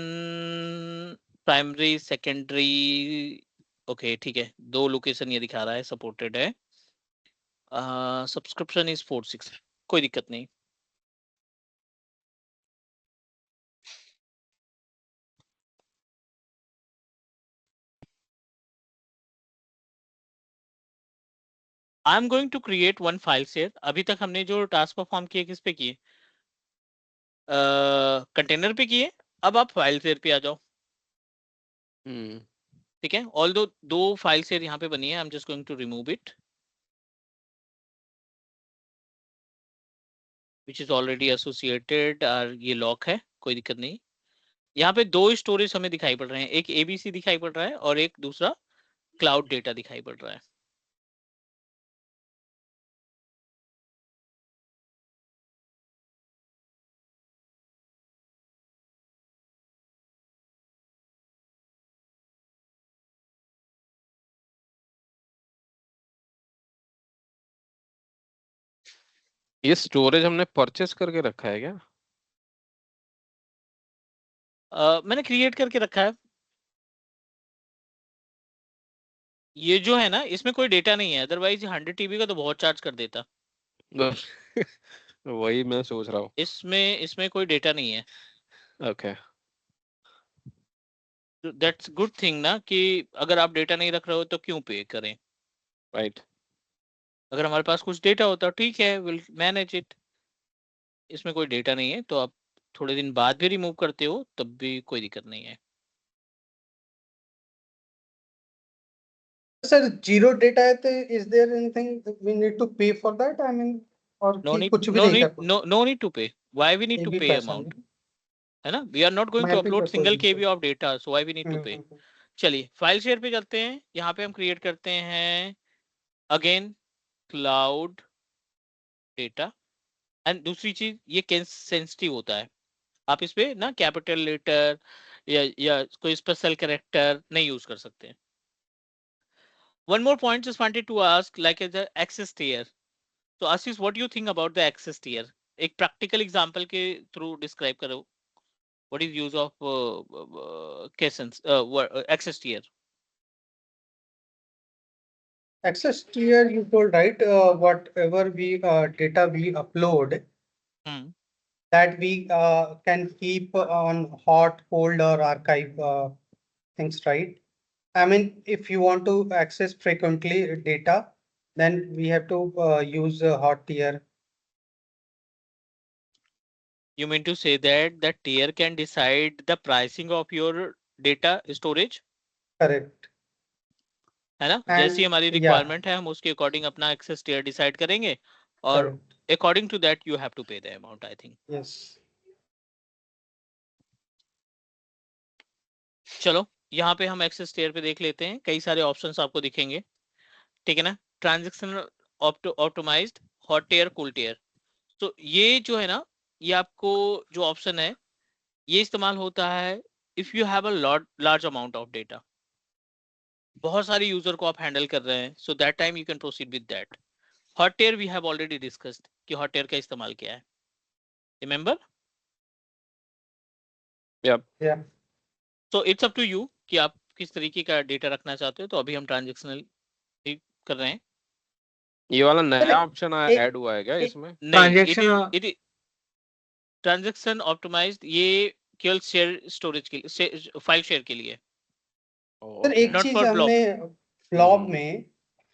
primary secondary. Okay, ठीक है, 2 लोकेशन ये दिखा रहा है, सपोर्टेड है। सब्सक्रिप्शन इज 46, कोई दिक्कत नहीं। I am going to create one file share. अभी तक हमने जो टास्क परफॉर्म किए किस पे किए? कंटेनर पे किए। अब आप फाइल शेयर पे आ जाओ, ठीक है? ऑल दो 2 फाइल शेयर यहाँ पे बनी है, I am just going to remove it. which is already associated और ये लॉक है, कोई दिक्कत नहीं। यहाँ पे दो स्टोरेज हमें दिखाई पड़ रहे हैं, एक एबीसी दिखाई पड़ रहा है और एक दूसरा क्लाउड डेटा दिखाई पड़ रहा है। ये स्टोरेज हमने परचेस करके रखा है क्या? मैंने क्रिएट करके रखा है। ये जो है ना, इसमें कोई डेटा नहीं है, अदरवाइज 100 टीबी का तो बहुत चार्ज कर देता। वही मैं सोच रहा हूँ। इसमें कोई डेटा नहीं है। ओके, दैट्स गुड थिंग ना, कि अगर आप डेटा नहीं रख रहे हो तो क्यों पे करें। राइट। अगर हमारे पास कुछ डेटा होता ठीक है, विल मैनेज इट। इसमें कोई डेटा नहीं है तो आप थोड़े दिन बाद भी रिमूव करते हो तब भी कोई दिक्कत नहीं है। सर जीरो डेटा है तो is there anything we need to pay for that, I mean, और नो कि नीड कुछ भी नो नहीं नीड करना? No need to pay. Why we need ये टू भी पे पैसा अमाउंट, नहीं, है ना। We are not going to upload single multipurpose KB use. Of data, so why we need to pay. चलिए फाइल शेयर पे चलते हैं। यहाँ पे हम क्रिएट करते हैं अगेन क्लाउड डेटा। एंड दूसरी चीज, ये केस सेंसिटिव होता है, आप इस पे ना कैपिटल लेटर या कोई स्पेशल कैरेक्टर नहीं यूज कर सकते। One more point just wanted to ask, like the access tier. So Ashish, what do you think about the access tier? एक practical example के through describe करो. What is use of access tier? Access tier, you told, right, whatever we data we upload, Hmm. that we can keep on hot, cold, or archive things, right? I mean, if you want to access frequently data, then we have to use a hot tier. You mean to say that the tier can decide the pricing of your data storage? Correct. है ना, And जैसी हमारी yeah, requirement है हम उसके according अपना access tier decide करेंगे और correct. According to that you have to pay the amount, I think. Yes. चलो यहाँ पे हम एक्सेस टियर पे देख लेते हैं, कई सारे ऑप्शंस आपको दिखेंगे, ठीक है ना। Transaction optimized, hot tier, cool tier. तो ये जो है ना, ये आपको जो ऑप्शन है ये इस्तेमाल होता है if you have a large amount of data, बहुत सारे यूजर को आप हैंडल कर रहे हैं, so that time you can proceed with that. Hot tier we have already discussed कि हॉट टियर का इस्तेमाल क्या है, remember? Yeah. So it's up to you कि आप किस तरीके का डेटा रखना चाहते हो। तो अभी हम ट्रांजेक्शनल कर रहे हैं। ये वाला नया चलिए, ऑप्शन एक- ऐड हुआ है क्या एक- इसमें? नहीं, ट्रांजेक्शन इट ट्रांजेक्शन ऑप्टिमाइज्ड ये केवल शेयर स्टोरेज के लिए, फाइल शेयर के लिए। सर एक Not चीज for blob. हमने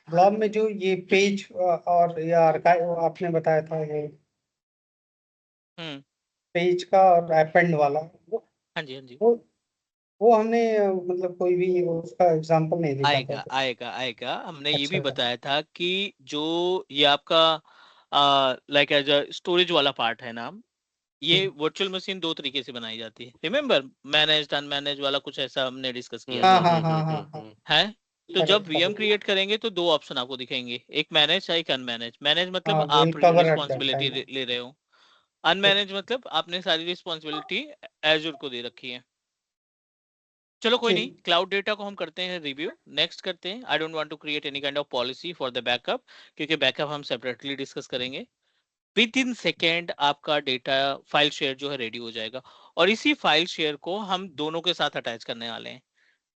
ब्लॉग में जो ये पेज और ये आर्काइव आपने बताया था, ये हम्म, पेज का और अपेंड वाला, हाँ जी हाँ जी, वो हमने मतलब कोई भी उसका एग्जांपल नहीं दिखा आएगा था। आएगा आएगा। हमने ये भी अच्छा। बताया था कि जो ये आपका लाइक एज अ स्टोरेज वाला पार्ट है ना, ये वर्चुअल मशीन दो तरीके से बनाई जाती है। रिमेंबर, मैनेज्ड अनमैनेज वाला कुछ ऐसा हमने डिस्कस किया हाँ था, हाँ हाँ हाँ हाँ, है। तो जब करेक्ट वीएम करेक्ट। क्रिएट करेंगे तो दो ऑप्शन आपको दिखेंगे, एक मैनेज है एक अनमैनेज। मैनेज मतलब हाँ, विल आप cover at that responsibility time. ले रहे हो, अनमैनेज मतलब आपने सारी रिस्पॉन्सिबिलिटी एजूर को दे रखी है। चलो कोई नहीं, ठीक। क्लाउड डेटा को हम करते हैं रिव्यू, नेक्स्ट करते हैं। I don't want to create any kind of policy for the backup, क्योंकि बैकअप हम सेपरेटली डिस्कस करेंगे। विद इन सेकेंड आपका डेटा फाइल शेयर जो है रेडी हो जाएगा, और इसी फाइल शेयर को हम दोनों के साथ अटैच करने वाले हैं।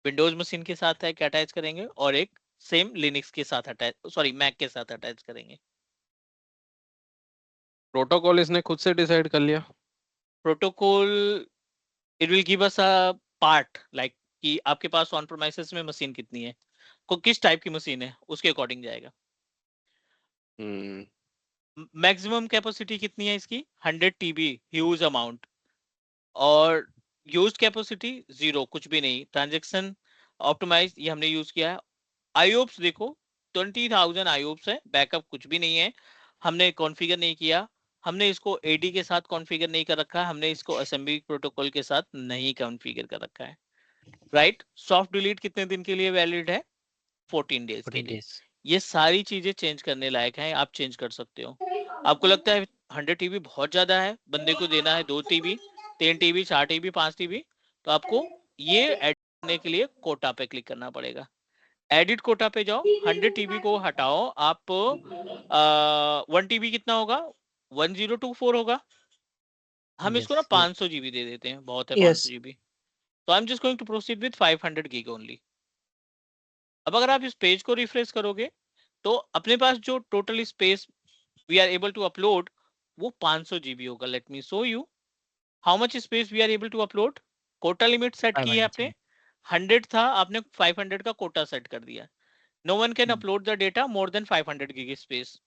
विंडोज मशीन के साथ है अटैच करेंगे और एक सेम लिनक्स के साथ अटैच, सॉरी मैक के साथ अटैच करेंगे। प्रोटोकॉल इसने खुद से डिसाइड कर लिया? Protocol it will give us a part, like कि आपके पास ऑन प्रेमाइसेस में मशीन कितनी है, को किस टाइप की मशीन है, उसके अकॉर्डिंग जाएगा। मैक्सिमम कैपेसिटी कितनी है इसकी, 100 टीबी, ह्यूज अमाउंट। और यूज्ड कैपेसिटी 0, कुछ भी नहीं। ट्रांजैक्शन ऑप्टिमाइज ये हमने यूज किया है। आईओप्स देखो 20,000 आईओप्स है, बैकअप कुछ भी नहीं है, हमने कॉन्फ़िगर नहीं किया। हमने इसको AD के साथ कॉन्फ़िगर नहीं कर रखा है, हमने इसको असेंबली प्रोटोकॉल के साथ नहीं कॉन्फ़िगर कर रखा है, राइट? सॉफ्ट डिलीट कितने दिन के लिए वैलिड है? 14 डेज के 14 लिए। days. ये सारी चीजें चेंज करने लायक हैं, आप चेंज कर सकते हो। आपको लगता है 100 TB बहुत ज्यादा है, बंदे को देना है 2 TB, 3 TB, 4 TB, 5 TB, तो आपको ये ऐड करने के लिए कोटा पे क्लिक करना पड़ेगा। एडिट कोटा पे जाओ, 100 TB को हटाओ, आप 1 TB कितना होगा? 1024 होगा। हम इसको ना Yes. 500 GB दे देते हैं, बहुत है Yes. 500 GB। तो I am just going to proceed with 500 gig only. अब अगर आप इस पेज को रिफ्रेश करोगे तो अपने पास जो total space we are able to upload वो 500 GB होगा। Let me show you how much space we are able to upload. Quota limit set की है 500 आपने, GB. 100 था, आपने 500 का कोटा सेट कर दिया। No one can Hmm. Upload the data more than 500 GB space.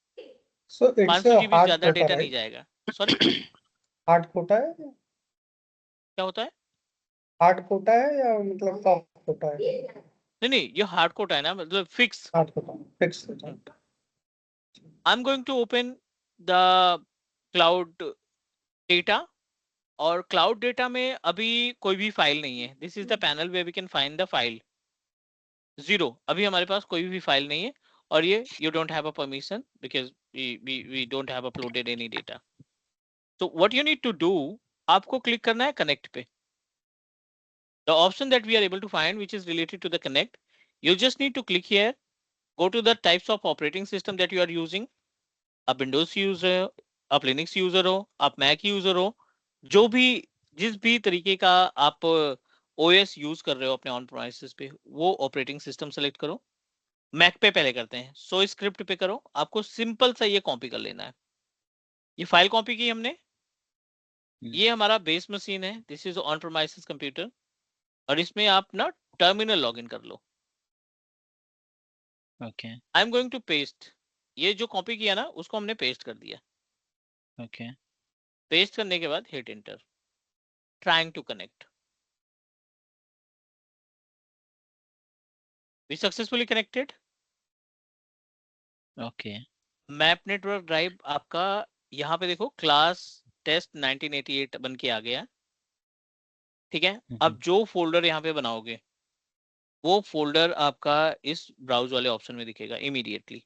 So it's 500 a GB hard ज्यादा quota, data नहीं right? जाएगा। सॉरी, Hard quota है, क्या होता है? hard quota है या मतलब soft quota है? नहीं नहीं, ये हार्ड कोटा है ना, मतलब फिक्स। Hard quota, fixed है, right? I am going to open the cloud data, और क्लाउड डेटा में अभी कोई भी फाइल नहीं है। This is the panel where we can find the file. Zero, अभी हमारे पास कोई भी फाइल नहीं है, और ये you don't have a permission because we don't have uploaded any data. So what you need to do, आपको क्लिक करना है कनेक्ट पे। The option that we are able to find which is related to the connect, you just need to click here, go to the types of operating system that you are using। आप Windows user हो, आप Linux user हो, आप Mac user हो, जो भी जिस भी तरीके का आप ओएस यूज कर रहे हो अपने ऑन प्रेमाइसेस पे, वो ऑपरेटिंग सिस्टम सेलेक्ट करो। मैक पे पहले करते हैं, सो स्क्रिप्ट पे करो। आपको सिंपल सा ये कॉपी कर लेना है। ये फाइल कॉपी की हमने, ये हमारा बेस मशीन है, this is on premises computer, और इसमें आप ना टर्मिनल लॉगिन कर लो। Okay. I am going to paste, ये जो कॉपी किया ना उसको हमने पेस्ट कर दिया। Okay. पेस्ट करने के बाद hit enter, trying to connect. We successfully connected. Okay. Map network drive आपका यहाँ पे देखो, क्लास टेस्ट 1988 बन के आ गया, ठीक है। अब जो फोल्डर यहाँ पे बनाओगे वो फोल्डर आपका इस ब्राउज वाले ऑप्शन में दिखेगा इमीडिएटली।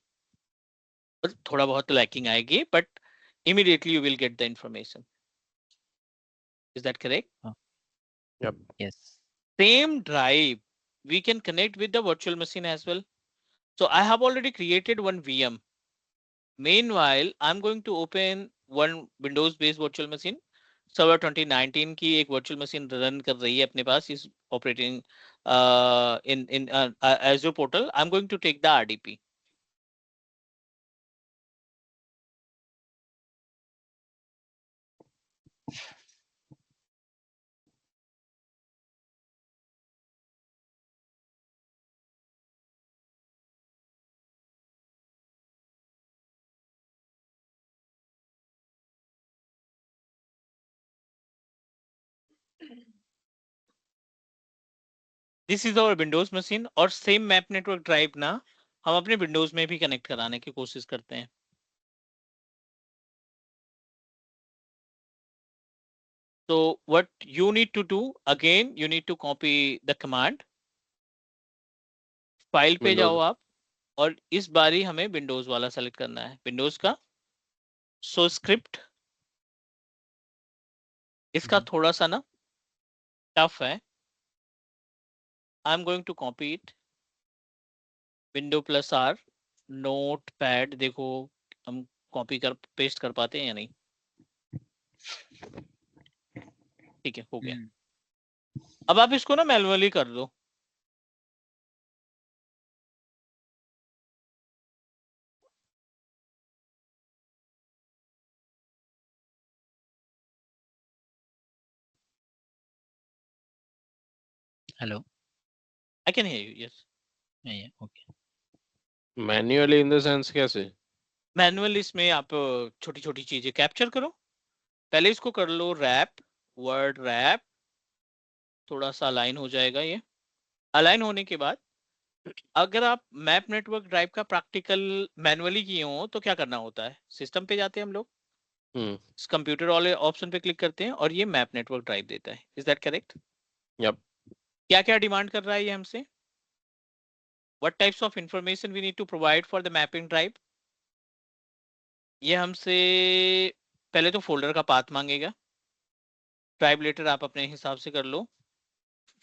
थोड़ा बहुत लैकिंग आएगी, but immediately you will get the information. Is that correct? Yep. Yes. Same drive we can connect with the virtual machine as well. So I have already created one VM. Meanwhile, I'm going to open one Windows based virtual machine. Server 2019 की एक virtual machine run कर रही है अपने पास इस operating in Azure portal. I'm going to take the RDP. This is our Windows machine, और same map network drive ना हम अपने विंडोज में भी कनेक्ट कराने की कोशिश करते हैं। So what you need to do, again you need to copy the command, file पे जाओ Windows. आप, और इस बारी हमें विंडोज वाला सेलेक्ट करना है, विंडोज का। सो स्क्रिप्ट इसका थोड़ा सा ना टफ है। I am going to copy it, window plus R, notepad, देखो हम कॉपी कर पेस्ट कर पाते हैं या नहीं। ठीक है, हो गया। अब आप इसको ना मैनुअली कर दो। Hello. I can hear you, yes. Yeah. Okay. Manually in the sense कैसे? मैनुअल इसमें आप छोटी छोटी चीजें कैप्चर करो। पहले इसको कर लो रैप, वर्ड रैप, थोड़ा सा अलाइन हो जाएगा ये। अलाइन होने के बाद अगर आप मैप नेटवर्क ड्राइव का प्रैक्टिकल मैनुअली किए हो तो क्या करना होता है, सिस्टम पे जाते हैं हम लोग, इस कंप्यूटर वाले ऑप्शन पे क्लिक करते हैं और ये मैप नेटवर्क ड्राइव देता है. Is that correct? Yep. क्या क्या डिमांड कर रहा है ये हमसे? What types of information we need to provide for the mapping drive? ये हमसे पहले तो फोल्डर का पाथ मांगेगा. ड्राइव लेटर आप अपने हिसाब से कर लो.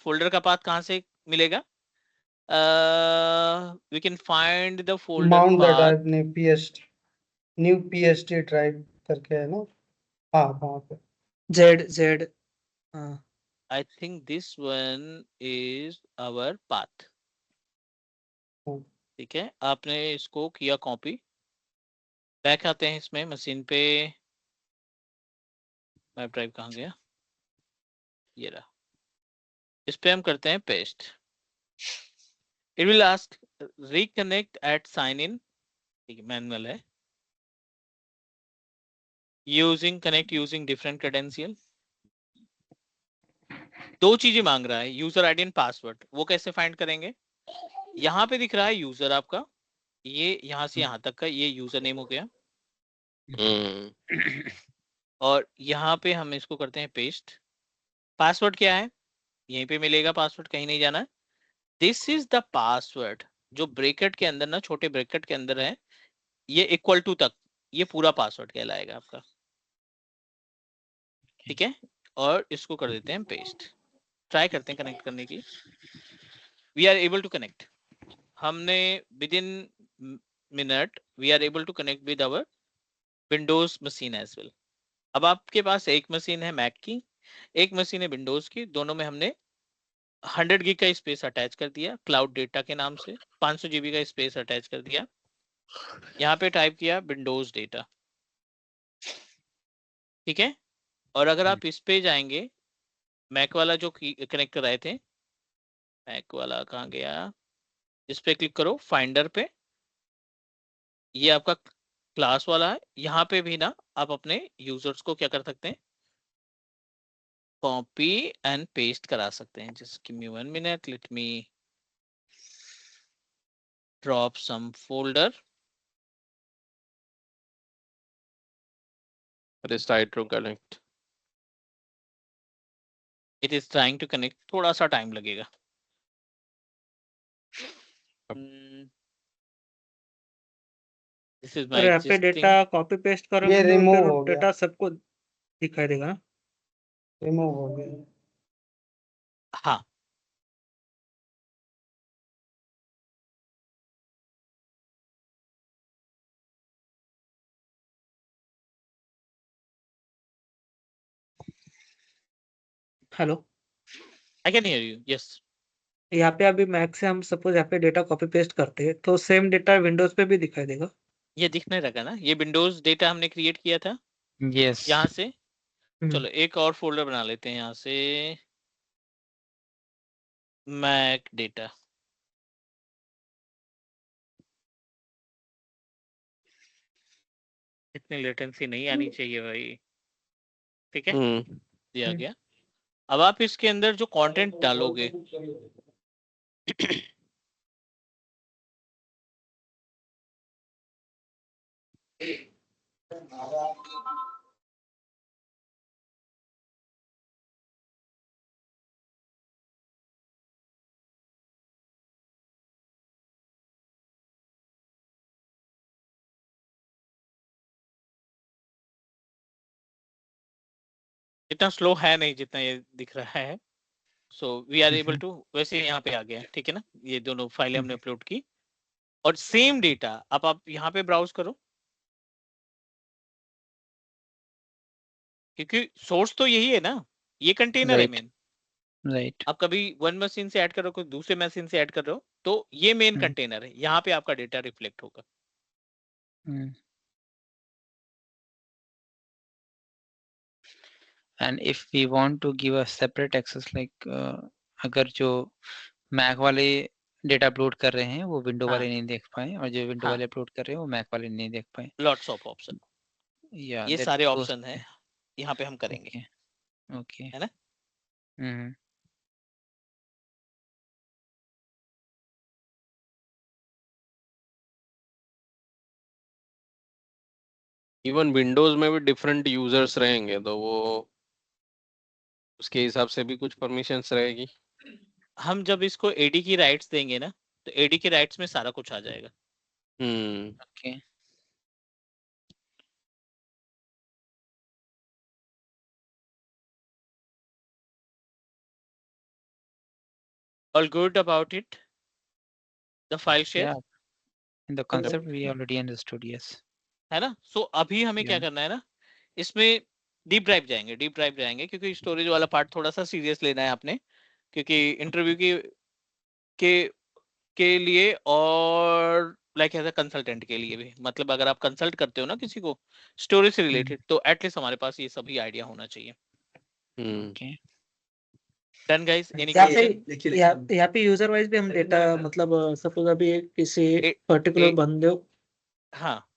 फोल्डर का पाथ कहाँ से मिलेगा? We can find the folder mount the path. Drive ने न्यू पीएसटी ड्राइव करके है ना. हाँ वहाँ पे. Z हाँ I think this one is our path. हाँ. ठीक है, आपने इसको किया कॉपी. बैक आते हैं इसमें मशीन पे. मैप ड्राइव कहाँ गया? ये रहा. इस पे हम करते हैं paste. It will ask reconnect at sign in. ठीक है, मैनुअल है. connect using different credential. दो चीजें मांग रहा है, यूजर आईडी एंड पासवर्ड. वो कैसे फाइंड करेंगे? यहाँ पे दिख रहा है यूजर आपका. ये यहाँ से यहाँ तक का ये यूजर नेम हो गया. और यहाँ पे हम इसको करते हैं पेस्ट. पासवर्ड क्या है? यहीं पे मिलेगा पासवर्ड, कहीं नहीं जाना. दिस इज द पासवर्ड जो ब्रैकेट के अंदर ना, छोटे ब्रैकेट के अंदर है. ये इक्वल टू तक ये पूरा पासवर्ड कहलाएगा आपका. ठीक है, और इसको कर देते हैं पेस्ट. ट्राई करते हैं कनेक्ट करने की. We are able to connect. हमने within minute we are able to connect with our Windows machine as well. अब आपके पास एक मशीन है मैक की, एक मशीन है विंडोज की. दोनों में हमने 100 GB का स्पेस अटैच कर दिया क्लाउड डेटा के नाम से. 500 GB का स्पेस अटैच कर दिया. यहाँ पे टाइप किया विंडोज डेटा. ठीक है, और अगर आप इस पे जाएंगे, मैक वाला जो कनेक्ट कराए थे, मैक वाला कहाँ गया? इस पे क्लिक करो फाइंडर पे. ये आपका क्लास वाला है. यहाँ पे भी ना आप अपने यूजर्स को क्या कर सकते हैं? कॉपी एंड पेस्ट करा सकते हैं. Just give me 1 minute. Let me drop some folder. It is tried to connect. It is trying to connect. थोड़ा सा टाइम लगेगा. दिस इज और माय यहाँ पे एग्जिस्टिंग. डेटा कॉपी पेस्ट करोगे ये तो रिमूव फिर हो गया. डेटा सबको दिखाई देगा ना. रिमूव हो गया. हाँ, hello, I can hear you. Yes, यहाँ पे अभी मैक से हम सपोज यहाँ पे डेटा कॉपी पेस्ट करते हैं तो सेम डेटा विंडोज पे भी दिखाई देगा. ये दिखने लगा ना. ये विंडोज डेटा हमने क्रिएट किया था Yes. यहाँ से. हम्म, चलो एक और फोल्डर बना लेते हैं यहाँ से, मैक डेटा. इतनी लेटेंसी नहीं आनी चाहिए भाई. ठीक है, दिया हम्म. गया. अब आप इसके अंदर जो कंटेंट डालोगे, इतना स्लो है नहीं जितना ये दिख रहा है. So we are able to. वैसे यहाँ पे आ गया. ठीक है ना, ये दोनों फाइलें हमने अपलोड की और सेम डेटा. अब आप यहाँ पे ब्राउज करो, क्योंकि सोर्स तो यही है ना. ये कंटेनर है Right. मेन. Right. आप कभी वन मशीन से ऐड कर रहे हो, कोई दूसरे मशीन से ऐड कर रहे हो, तो ये मेन हम्म. कंटेनर है. यहाँ पे आपका डेटा रिफ्लेक्ट होगा. Hmm. And if we want to give a separate access like अगर जो Mac वाले डेटा अपलोड कर रहे हैं वो विंडो हाँ वाले नहीं देख पाए और जो विंडो हाँ, वाले अपलोड कर रहे हैं वो मैक वाले नहीं देख पाए. Lots of option. Yeah, ये that सारे goes. ऑप्शन है, यहाँ पे हम करेंगे. Okay. Okay. है ना. Mm-hmm. इवन विंडोज में भी डिफरेंट यूजर्स रहेंगे तो वो उसके हिसाब से भी कुछ परमिशंस रहेगी। हम जब इसको एडी की राइट्स देंगे ना, तो एडी की राइट्स में सारा कुछ आ जाएगा। Okay. All good about it? The file share? Yeah. In the concept we already understood. Yes. है ना? सो अभी हमें क्या Yeah. करना है ना, इसमें डीप ड्राइव जाएंगे क्योंकि स्टोरेज वाला पार्ट थोड़ा सा सीरियस लेना है आपने, क्योंकि इंटरव्यू के के लिए और लाइक एज अ कंसल्टेंट के लिए भी, मतलब अगर आप कंसल्ट करते हो ना किसी को स्टोरेज से रिलेटेड, तो एटलीस्ट हमारे पास ये सभी आइडिया होना चाहिए। Okay. डन गाइस, एनी यहाँ क्वेश्चन? पे यहाँ पे यूजर वाइज भी हम डेटा मतलब सपोज अभी किसी पर्टिकुलर बंदे हाँ,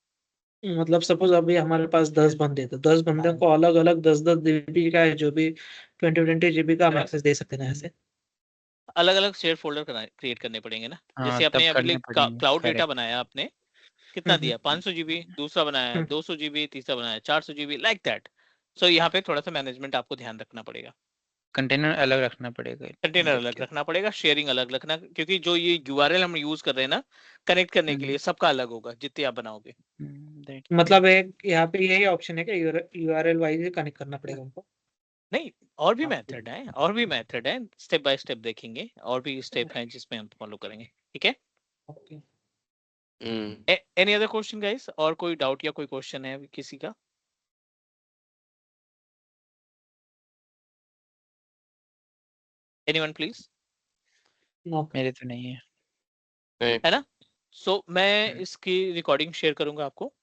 मतलब सपोज अभी हमारे पास 10 बंदे तो 10 बंदे को अलग अलग 10-10 जीबी का है, जो भी 20-20 जीबी का हम एक्सेस दे सकते हैं ना ऐसे। अलग अलग शेयर फोल्डर क्रिएट करने पड़ेंगे ना। हाँ, जैसे तब आपने अभी करने पड़ेंगे, क्लाउड डेटा correct. बनाया आपने, कितना दिया? 500 जीबी, दूसरा बनाया हम्म। 200 जीबी, तीसरा बनाया 400 जीबी, लाइक दैट। सो यहाँ पे थोड़ा सा मैनेजमेंट आपको ध्यान रखना पड़ेगा। कंटेनर अलग रखना पड़ेगा. कंटेनर अलग रखना पड़ेगा, शेयरिंग अलग रखना, क्योंकि जो ये यूआरएल हम यूज कर रहे हैं ना कनेक्ट करने के लिए, सबका अलग होगा जितने आप बनाओगे। मतलब एक यहाँ पे यही ऑप्शन है कि यूआरएल वाइज कनेक्ट करना पड़ेगा हमको। नहीं, और भी मेथड है, स्टेप बाय स्टेप देखेंगे, और भी स्टेप हैं जिसमें हम फॉलो करेंगे। ठीक है, okay. Any other question guys? और कोई डाउट या कोई क्वेश्चन है अभी किसी का? Anyone please? मेरे तो नहीं है. है ना? सो मैं इसकी रिकॉर्डिंग शेयर करूंगा आपको,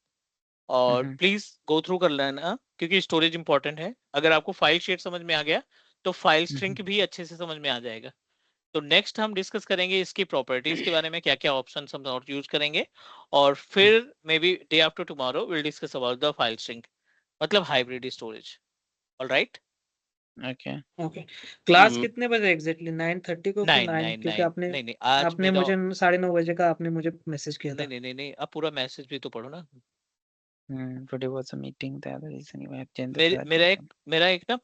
और प्लीज गो थ्रू कर लेना, क्योंकि स्टोरेज इंपॉर्टेंट है। अगर आपको फाइल शेयर समझ में आ गया तो फाइल स्ट्रिंग भी अच्छे से समझ में आ जाएगा। तो नेक्स्ट हम डिस्कस करेंगे इसकी प्रॉपर्टीज के बारे में, क्या क्या ऑप्शन हम और यूज करेंगे, और फिर maybe day after tomorrow will discuss about the file string, मतलब hybrid storage. Alright, Okay. Okay. Class कितने बजे एग्जैक्टली? 9:30 को कि 9? 9 क्योंकि आपने नहीं, आज आपने मेरा मुझे 9:30 बजे का आपने मुझे मैसेज किया था। नहीं, अब पूरा मैसेज भी तो पढ़ो ना। Today was a meeting. The other reason you have changed the मेरा class. एक ना